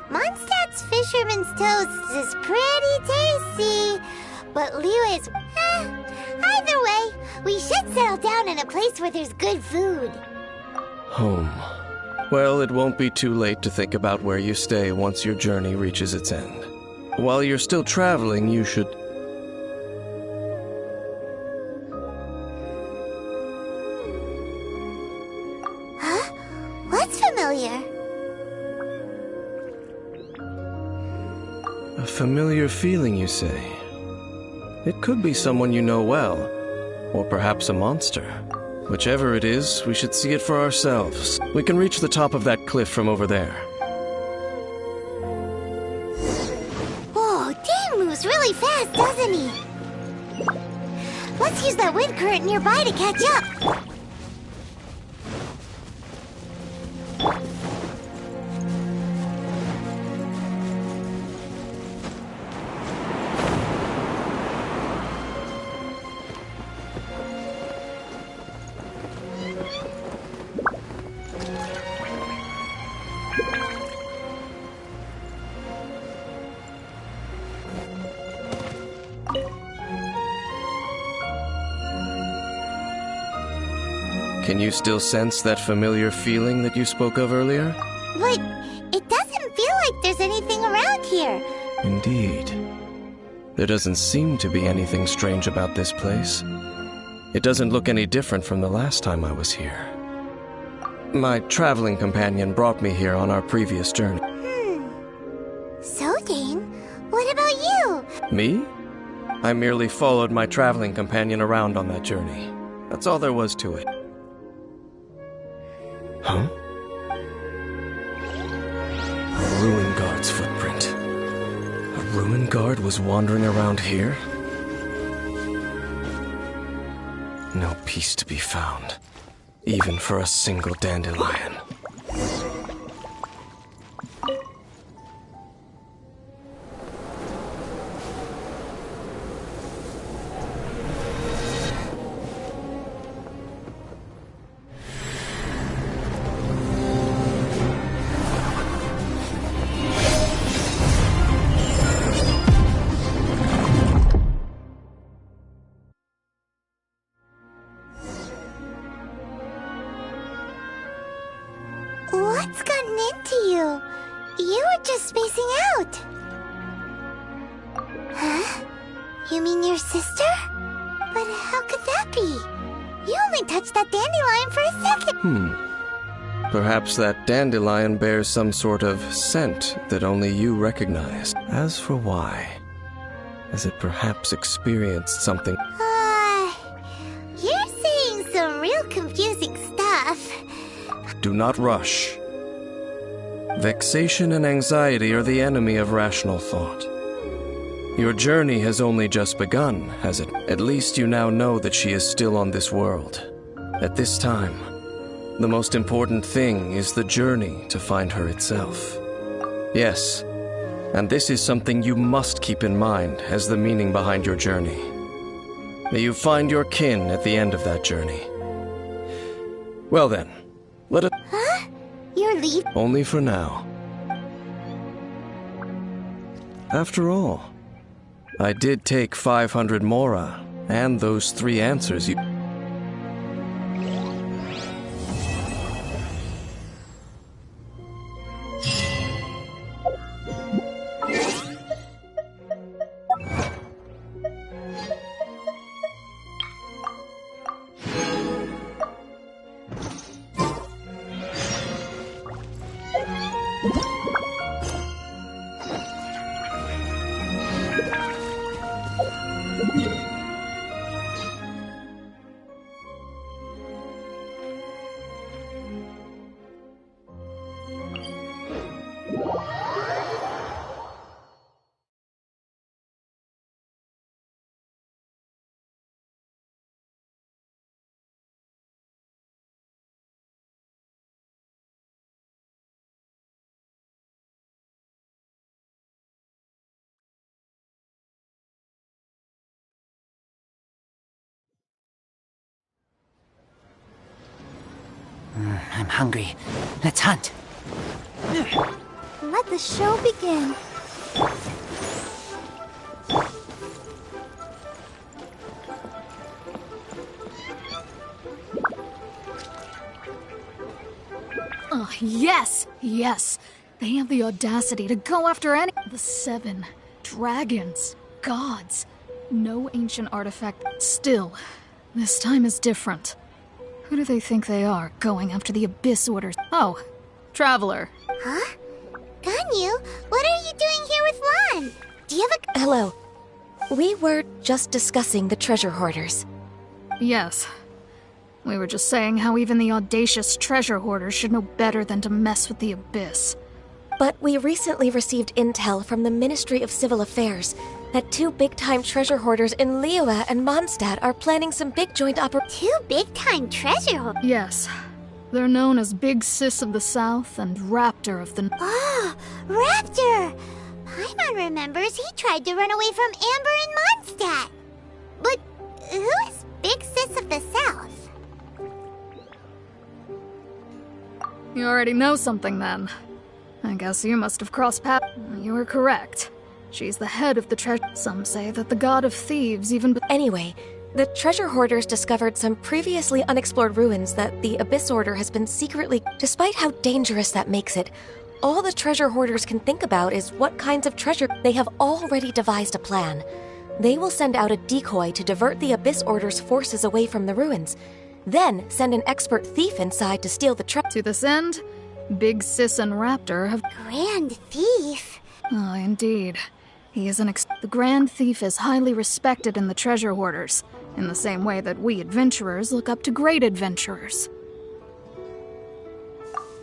Mondstadt's Fisherman's Toast is pretty tasty, but Liyue's... either way, we should settle down in a place where there's good food. Home. Well, it won't be too late to think about where you stay once your journey reaches its end. While you're still traveling, you should... Huh? What's familiar? A familiar feeling, you say? It could be someone you know well, or perhaps a monster. Whichever it is, we should see it for ourselves. We can reach the top of that cliff from over there. Whoa, Dane moves really fast, doesn't he? Let's use that wind current nearby to catch up. Can you still sense that familiar feeling that you spoke of earlier? But it doesn't feel like there's anything around here. Indeed. There doesn't seem to be anything strange about this place. It doesn't look any different from the last time I was here. My traveling companion brought me here on our previous journey. So, Dane, what about you? Me? I merely followed my traveling companion around on that journey. That's all there was to it. Huh? A ruin guard's footprint. A ruin guard was wandering around here? No peace to be found, even for a single dandelion. What's gotten into you? You were just spacing out. Huh? You mean your sister? But how could that be? You only touched that dandelion for a second. Perhaps that dandelion bears some sort of scent that only you recognize. As for why, has it perhaps experienced something? You're saying some real confusing stuff. Do not rush. Vexation and anxiety are the enemy of rational thought. Your journey has only just begun, has it? At least you now know that she is still on this world. At this time, the most important thing is the journey to find her itself. Yes, and this is something you must keep in mind as the meaning behind your journey. May you find your kin at the end of that journey. Well then, let it... Huh? You're leaving? Only for now. After all, I did take 500 mora, and those 3 answers you... I'm hungry. Let's hunt. Let the show begin. Oh, yes! Yes! They have the audacity to go after any... The 7 dragons. Gods. No ancient artifact. Still, this time is different. Who do they think they are, going after the Abyss Orders? Oh, Traveler. Huh? Ganyu, what are you doing here with Lan? Do you have a... Hello. We were just discussing the treasure hoarders. Yes. We were just saying how even the audacious treasure hoarders should know better than to mess with the Abyss. But we recently received intel from the Ministry of Civil Affairs that 2 big-time treasure hoarders in Liyue and Mondstadt are planning some big joint 2 big-time treasure hoarders? Yes. They're known as Big Sis of the South and Raptor of the... Oh, Raptor! Paimon remembers he tried to run away from Amber in Mondstadt. But who is Big Sis of the South? You already know something then. I guess you must have crossed paths. You were correct. She's the head of the treasure. Some say that the god of thieves even... Anyway, the treasure hoarders discovered some previously unexplored ruins that the Abyss Order has been secretly... Despite how dangerous that makes it, all the treasure hoarders can think about is what kinds of treasure... They have already devised a plan. They will send out a decoy to divert the Abyss Order's forces away from the ruins, then send an expert thief inside to steal the treasure. To this end, Big Sis and Raptor have... Grand Thief? Oh, indeed. He is the Grand Thief is highly respected in the treasure hoarders, in the same way that we adventurers look up to great adventurers.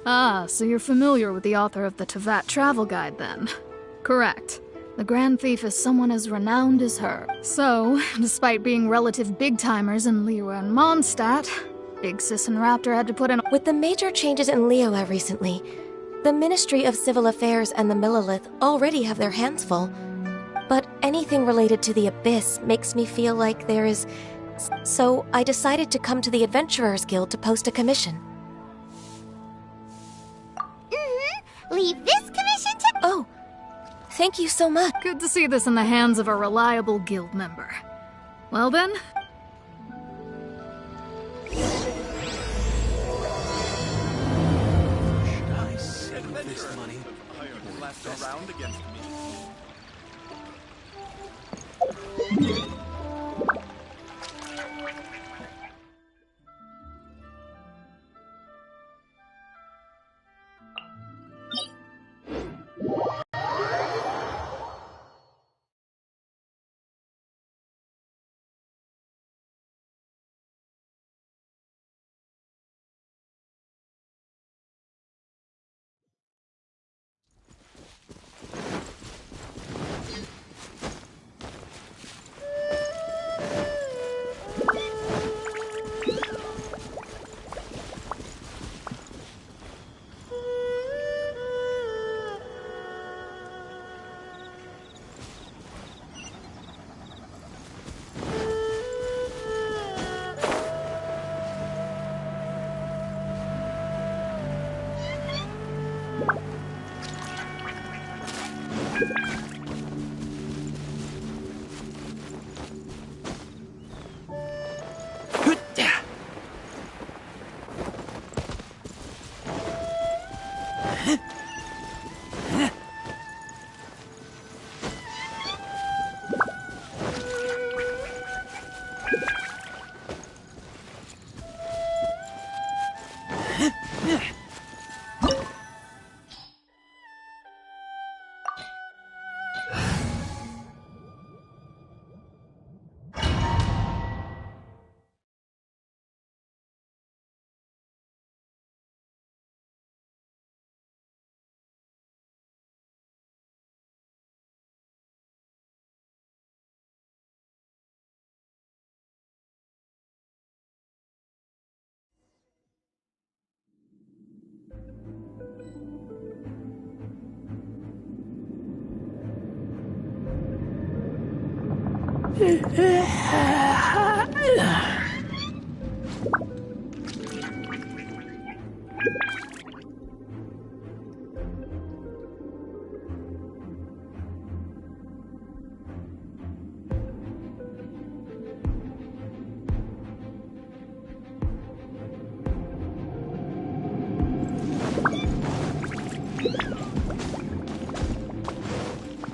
Ah, so you're familiar with the author of the Tevat Travel Guide, then? Correct. The Grand Thief is someone as renowned as her. So, despite being relative big-timers in Liyue and Mondstadt, Big Sis and Raptor had to put in... With the major changes in Liyue recently, the Ministry of Civil Affairs and the Millelith already have their hands full. But anything related to the Abyss makes me feel like there is... So I decided to come to the Adventurers Guild to post a commission. Leave this commission to... Oh, thank you so much. Good to see this in the hands of a reliable guild member. Well then... Should I last around against me.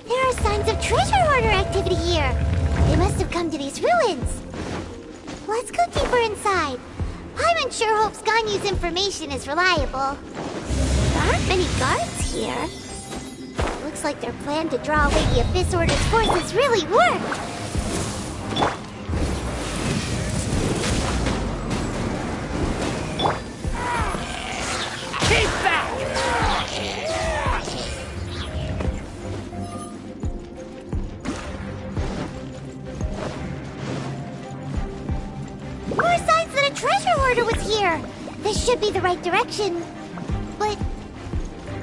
There are signs of treasure hoarder activity here. They must have come to these ruins. Let's go deeper inside. Paimon sure hopes Ganyu's information is reliable. There aren't many guards here. Looks like their plan to draw away the Abyss Order's forces really worked. Keep back! More signs that a treasure hoarder was here. This should be the right direction. But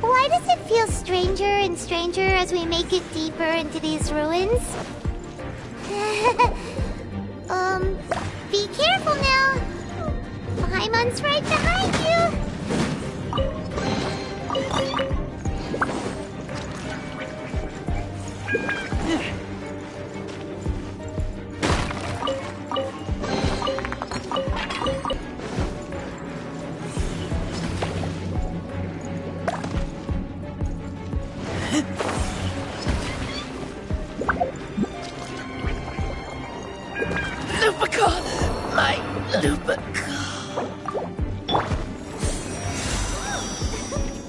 why does it feel stranger and stranger as we make it deeper into these ruins? Be careful now. Paimon's right behind you. Lupica! My Lupica!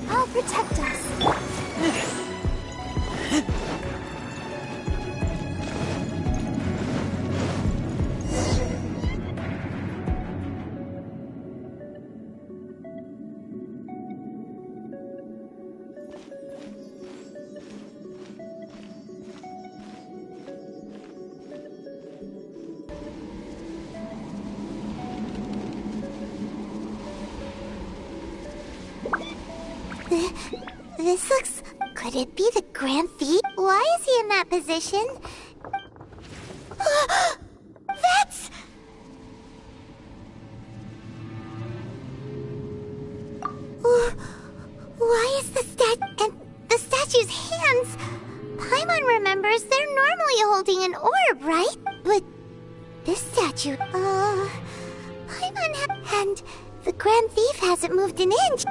I'll protect us. This looks... Could it be the Grand Thief? Why is he in that position? That's... Why is the and the statue's hands? Paimon remembers they're normally holding an orb, right? But this statue... Paimon and the Grand Thief hasn't moved an inch.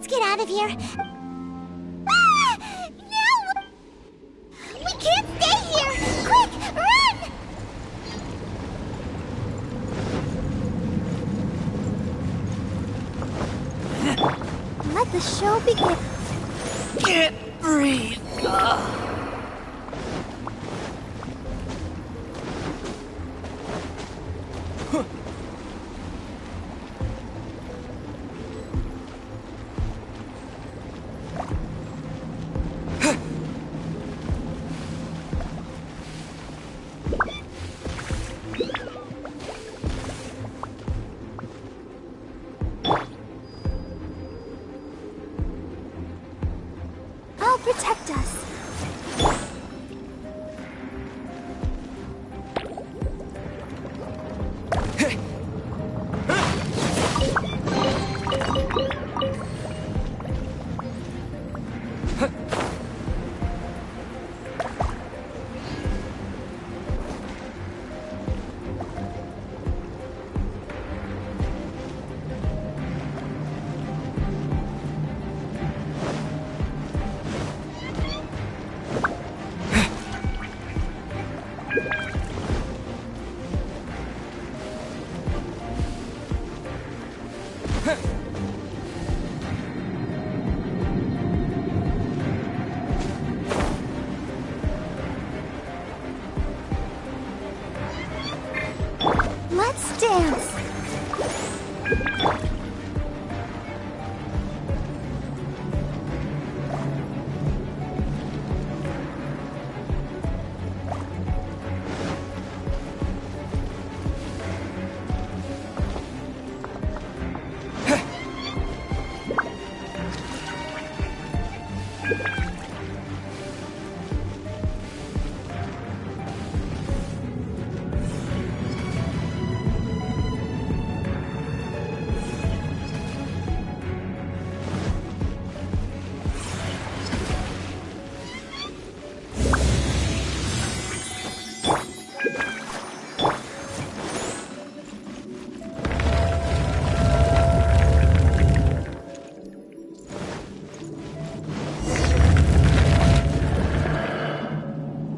Let's get out of here. Ah! No! We can't stay here! Quick, run! Let the show begin. Can't breathe. I'll protect us. Let's dance.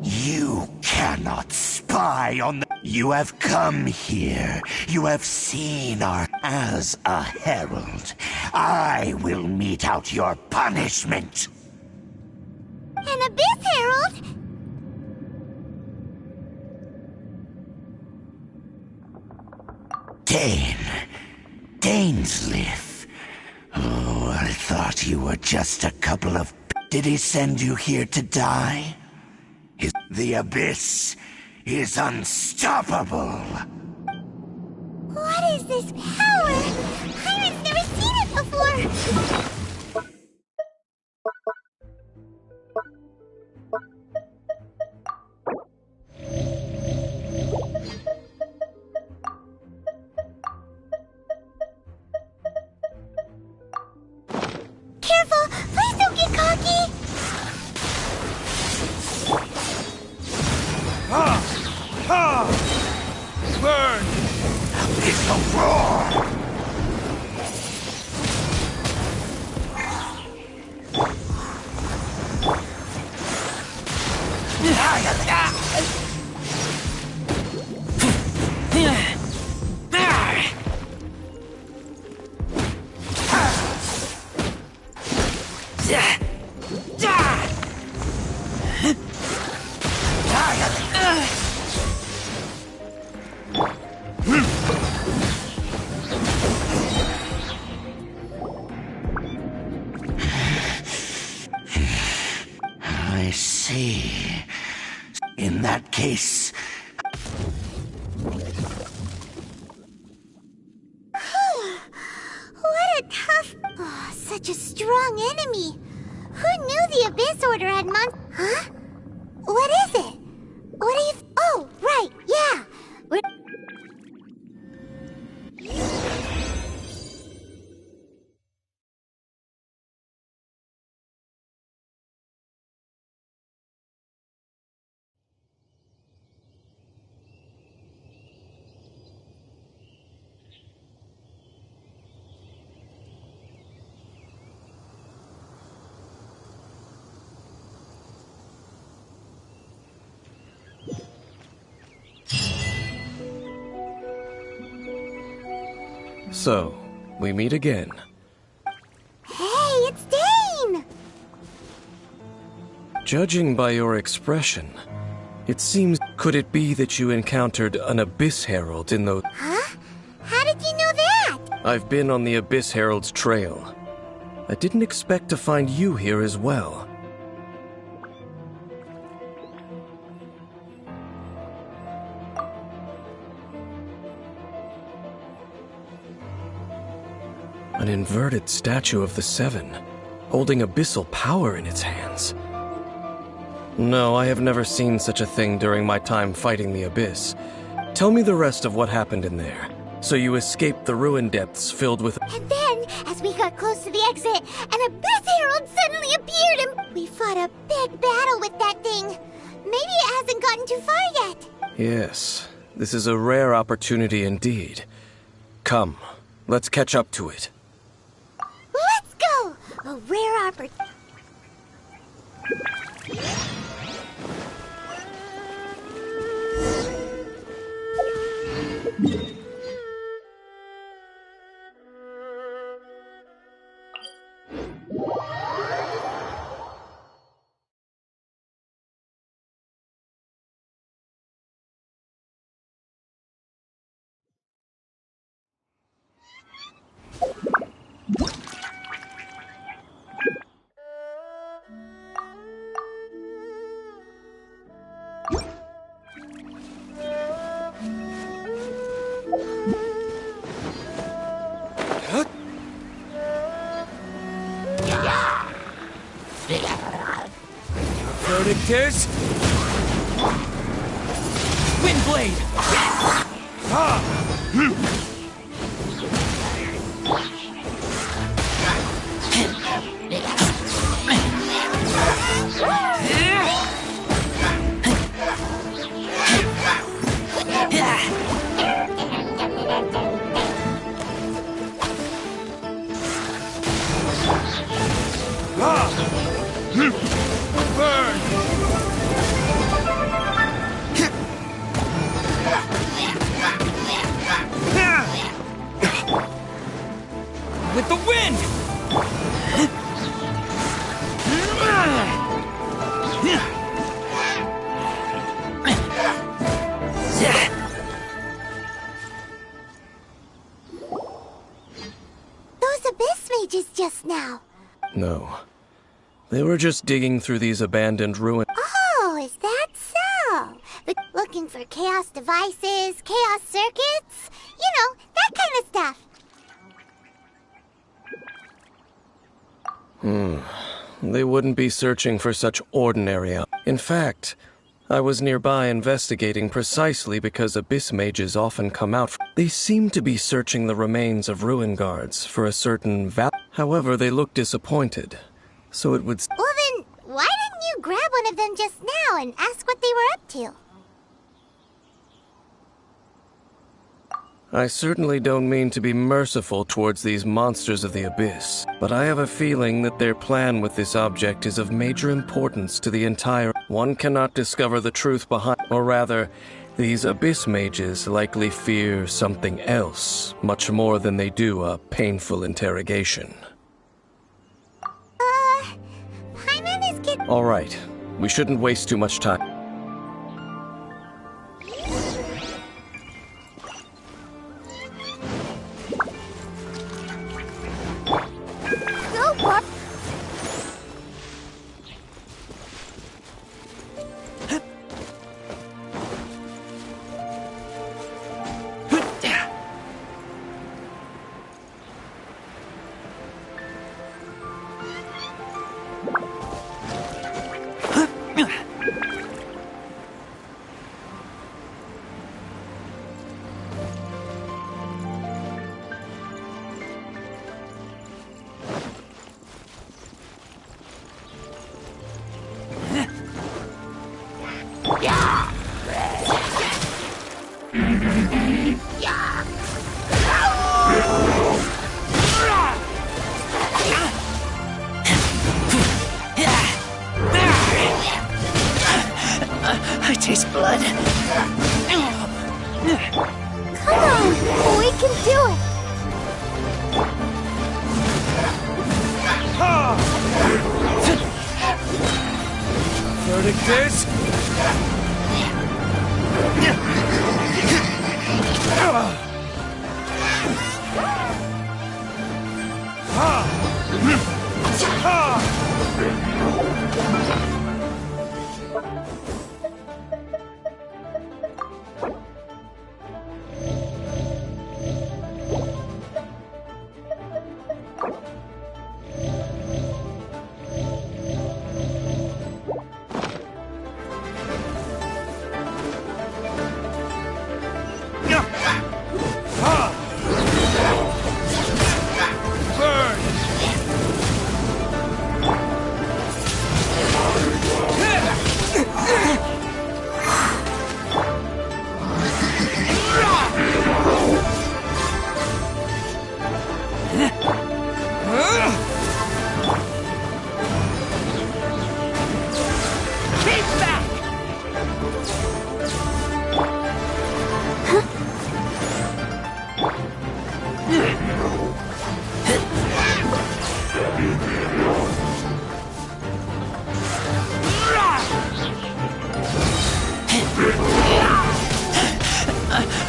You cannot spy on the... You have come here. You have seen our... As a herald, I will mete out your punishment. An Abyss Herald? Dainsleif. Oh, I thought you were just a couple of... Did he send you here to die? The Abyss is unstoppable. What is this power? I've never seen it before. Careful! Please don't get cocky! Burn! It's a roar! I see. In that case... What a tough... Oh, such a strong enemy. Who knew the Abyss Order had Huh? What is it? What are you... Oh, right, yeah. So, we meet again. Hey, it's Dane! Judging by your expression, it seems... Could it be that you encountered an Abyss Herald in those... Huh? How did you know that? I've been on the Abyss Herald's trail. I didn't expect to find you here as well. An inverted statue of the Seven, holding abyssal power in its hands. No, I have never seen such a thing during my time fighting the Abyss. Tell me the rest of what happened in there. So you escaped the ruin depths filled with... And then, as we got close to the exit, an Abyss Herald suddenly appeared and we fought a big battle with that thing. Maybe it hasn't gotten too far yet. Yes, this is a rare opportunity indeed. Come, let's catch up to it. Let's go! A rare opportunity. Verdict is... Windblade! With the wind! Those Abyss mages just now. No. They were just digging through these abandoned ruins. Oh, is that so? Looking for chaos devices, chaos circuits, you know, that kind of stuff. They wouldn't be searching for such ordinary... In fact, I was nearby investigating precisely because Abyss mages often come out... They seem to be searching the remains of ruin guards for a certain However, they look disappointed. So it would... Well then, why didn't you grab one of them just now and ask what they were up to? I certainly don't mean to be merciful towards these monsters of the Abyss, but I have a feeling that their plan with this object is of major importance to the entire... One cannot discover the truth behind... Or rather, these Abyss mages likely fear something else, much more than they do a painful interrogation. Paimon is getting... All right, we shouldn't waste too much time. verdict is...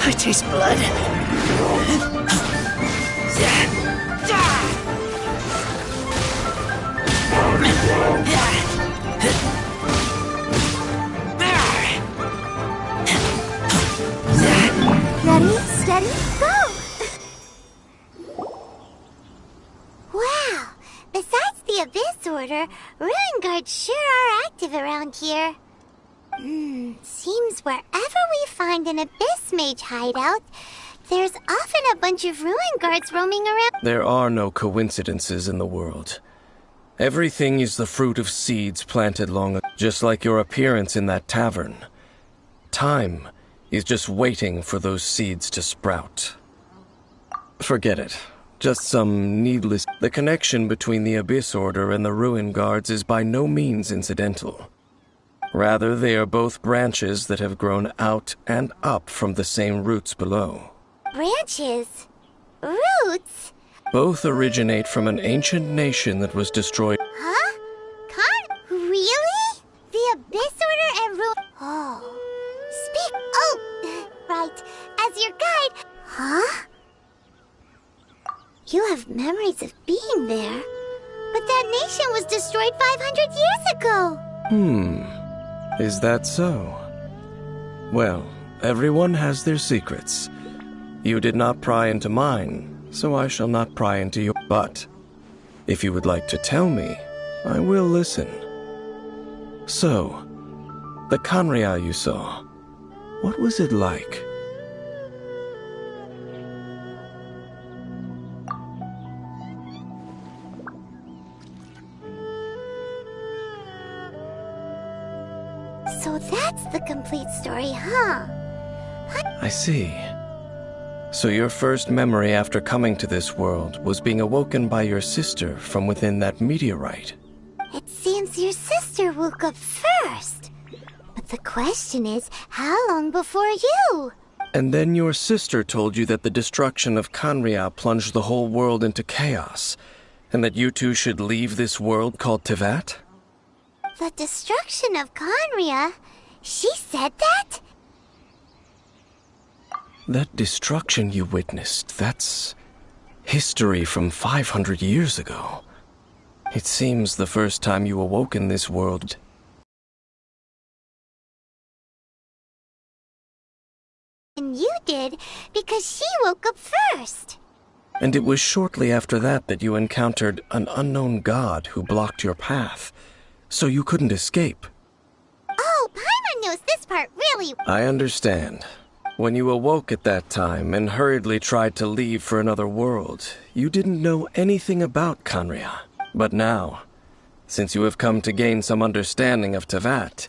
I taste blood. Ready, steady, go! Wow! Besides the Abyss Order, Ruin Guards sure are active around here. Seems wherever we find an Abyss Mage hideout, there's often a bunch of Ruin Guards roaming around. There are no coincidences in the world. Everything is the fruit of seeds planted long ago, just like your appearance in that tavern. Time is just waiting for those seeds to sprout. Forget it. Just some needless... The connection between the Abyss Order and the Ruin Guards is by no means incidental. Rather, they are both branches that have grown out and up from the same roots below. Branches? Roots? Both originate from an ancient nation that was destroyed. Huh? Really? The Abyss Order and Ruin... Oh. Speak... Oh, right. As your guide... Huh? You have memories of being there. But that nation was destroyed 500 years ago. Is that so? Well, everyone has their secrets. You did not pry into mine, so I shall not pry into your... But, if you would like to tell me, I will listen. So, the Khaenri'ah you saw, what was it like? So that's the complete story, huh? I see. So your first memory after coming to this world was being awoken by your sister from within that meteorite. It seems your sister woke up first. But the question is, how long before you? And then your sister told you that the destruction of Khaenri'ah plunged the whole world into chaos, and that you two should leave this world called Teyvat? The destruction of Khaenri'ah? She said that? That destruction you witnessed, that's history from 500 years ago. It seems the first time you awoke in this world. And you did, because she woke up first. And it was shortly after that that you encountered an unknown god who blocked your path, so you couldn't escape. Oh, Paimon knows this part really. I understand. When you awoke at that time and hurriedly tried to leave for another world, you didn't know anything about Khaenri'ah. But now, since you have come to gain some understanding of Teyvat,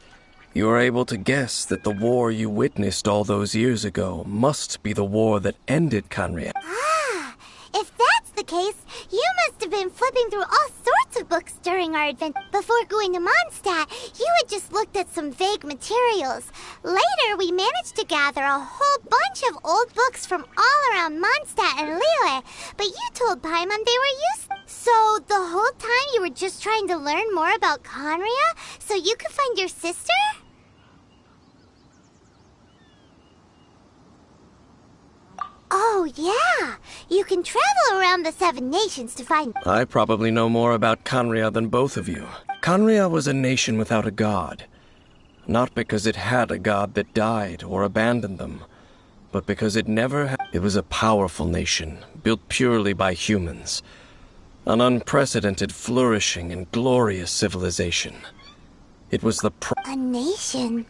you are able to guess that the war you witnessed all those years ago must be the war that ended Khaenri'ah. Ah, if that's the case, you must have been flipping through all sorts of books during our adventure. Before going to Mondstadt, you had just looked at some vague materials. Later, we managed to gather a whole bunch of old books from all around Mondstadt and Liyue, but you told Paimon they were useless. So the whole time you were just trying to learn more about Conria so you could find your sister? Oh, yeah. You can travel around the 7 nations to find... I probably know more about Conria than both of you. Conria was a nation without a god. Not because it had a god that died or abandoned them, but because it never had... It was a powerful nation, built purely by humans. An unprecedented, flourishing, and glorious civilization. It was the A nation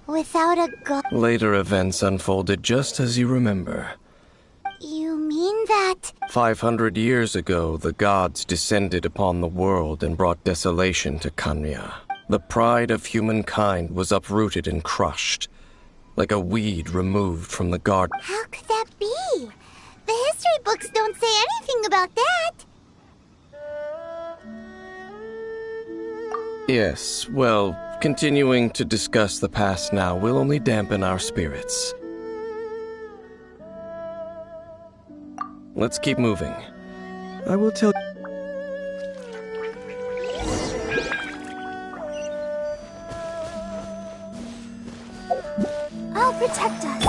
without a god... Later events unfolded just as you remember. You mean that... 500 years ago, the gods descended upon the world and brought desolation to Conria. The pride of humankind was uprooted and crushed, like a weed removed from the garden. How could that be? The history books don't say anything about that. Yes, well, continuing to discuss the past now will only dampen our spirits. Let's keep moving. I will tell... I'll protect us.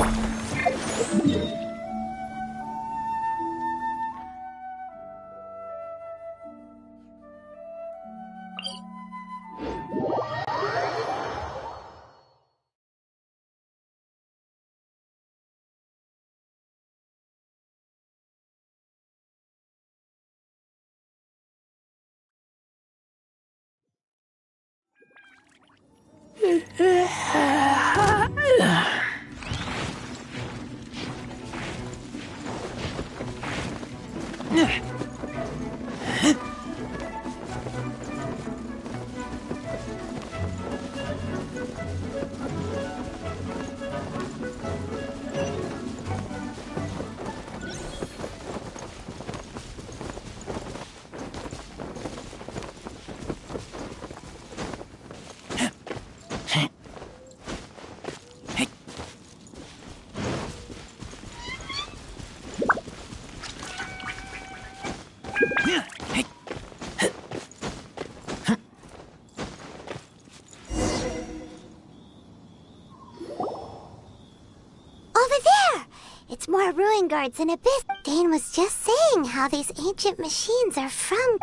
It's more ruin guards and abyss. Dane was just saying how these ancient machines are from...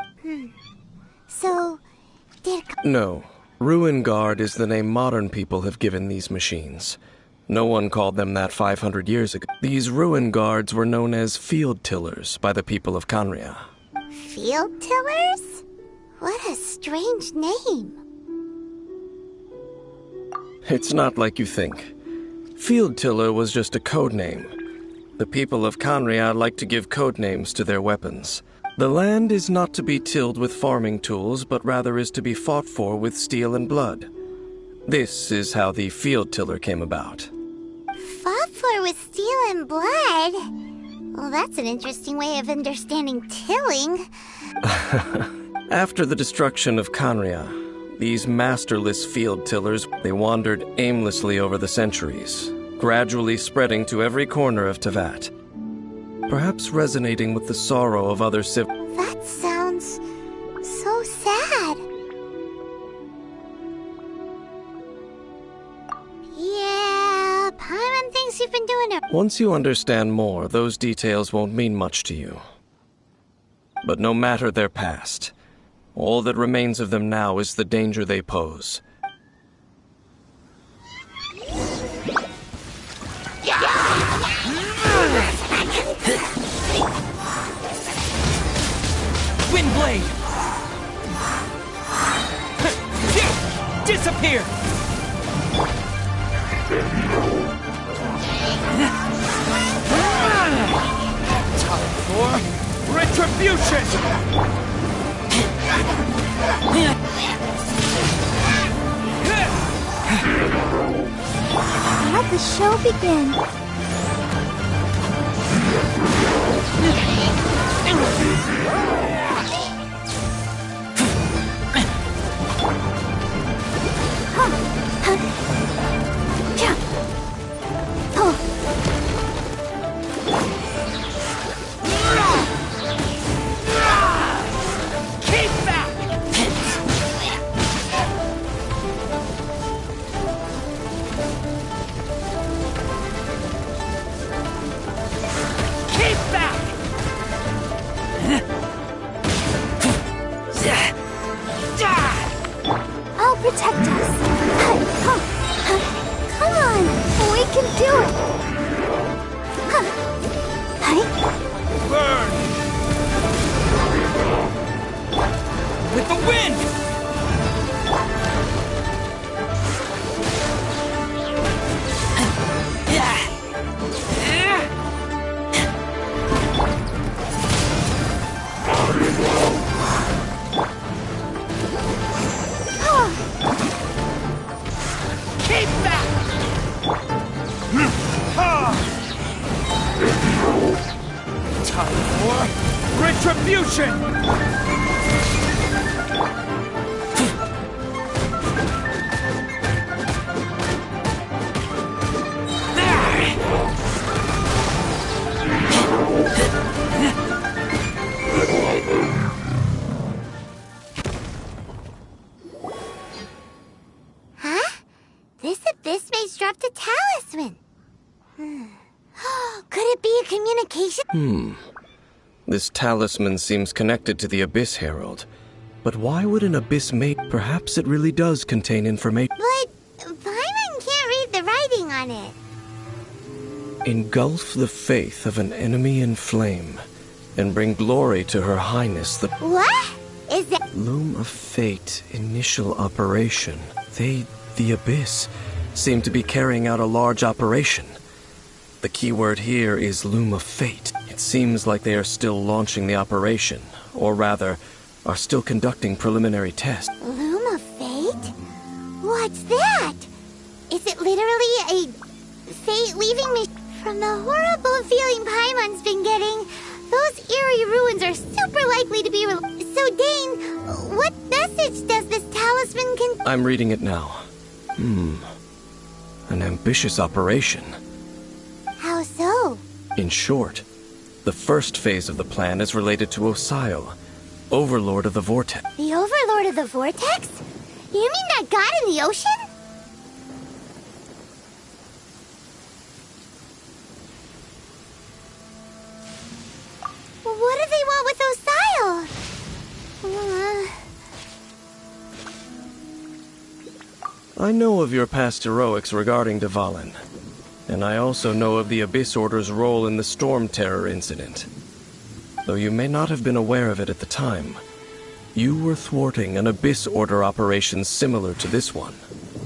So, did... No. Ruin Guard is the name modern people have given these machines. No one called them that 500 years ago. These Ruin Guards were known as Field Tillers by the people of Conria. Field Tillers? What a strange name. It's not like you think. Field Tiller was just a code name. The people of Conria like to give code names to their weapons. The land is not to be tilled with farming tools, but rather is to be fought for with steel and blood. This is how the Field Tiller came about. Fought for with steel and blood? Well, that's an interesting way of understanding tilling. After the destruction of Conria, these masterless field tillers, they wandered aimlessly over the centuries, gradually spreading to every corner of Teyvat, perhaps resonating with the sorrow of other That sounds so sad. Yeah, Paimon thinks you've been doing it. Once you understand more, those details won't mean much to you. But no matter their past, all that remains of them now is the danger they pose. Windblade! Disappear! Time for retribution! Let the show begin. Keep back! communication? This talisman seems connected to the Abyss Herald. But why would an Abyss mate? Perhaps it really does contain information. But Paimon can't read the writing on it. Engulf the faith of an enemy in flame, and bring glory to Her Highness the... What? Is that... Loom of Fate, initial operation. They, the Abyss, seem to be carrying out a large operation. The keyword here is Loom of Fate. It seems like they are still launching the operation, or rather, are still conducting preliminary tests. Loom of Fate? What's that? Is it literally a fate leaving me? From the horrible feeling Paimon's been getting, those eerie ruins are super likely to be So Dane, what message does this talisman I'm reading it now. An ambitious operation. How so? In short, the first phase of the plan is related to Osial, Overlord of the Vortex. The Overlord of the Vortex? You mean that god in the ocean? What do they want with Osial? I know of your past heroics regarding Dvalin, and I also know of the Abyss Order's role in the Storm Terror incident. Though you may not have been aware of it at the time, you were thwarting an Abyss Order operation similar to this one.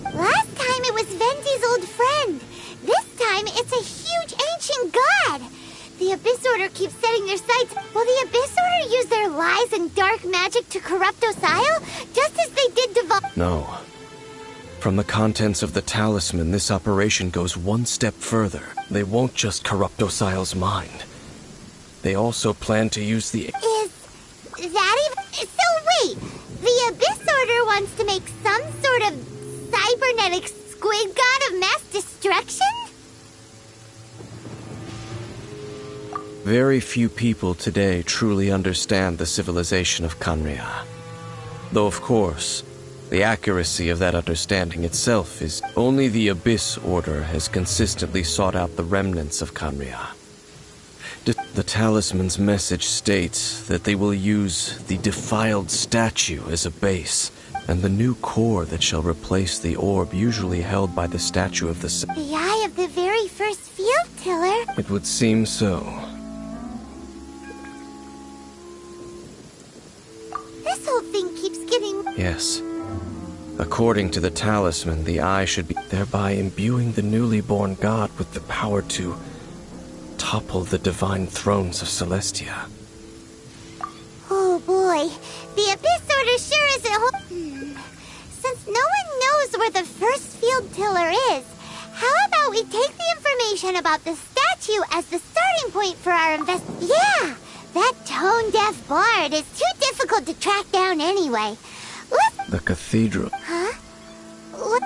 Last time it was Venti's old friend. This time it's a huge ancient god. The Abyss Order keeps setting their sights. Will the Abyss Order use their lies and dark magic to corrupt Osial, just as they did Dvalin? No. From the contents of the talisman, this operation goes one step further. They won't just corrupt Osial's mind. They also plan to use the... Is that even... So wait, the Abyss Order wants to make some sort of cybernetic squid god of mass destruction? Very few people today truly understand the civilization of Khaenri'ah. Though, of course, the accuracy of that understanding itself is... Only the Abyss Order has consistently sought out the remnants of Khaenri'ah. The talisman's message states that they will use the defiled statue as a base, and the new core that shall replace the orb usually held by the statue of the... The eye of the very first field tiller? It would seem so. This whole thing keeps getting... Yes. According to the talisman, the eye should be... thereby imbuing the newly born god with the power to... topple the divine thrones of Celestia. Oh boy, the Abyss Order sure isn't Since no one knows where the first field tiller is, how about we take the information about the statue as the starting point for our Yeah, that tone-deaf bard is too difficult to track down anyway. The cathedral. Huh?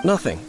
Nothing.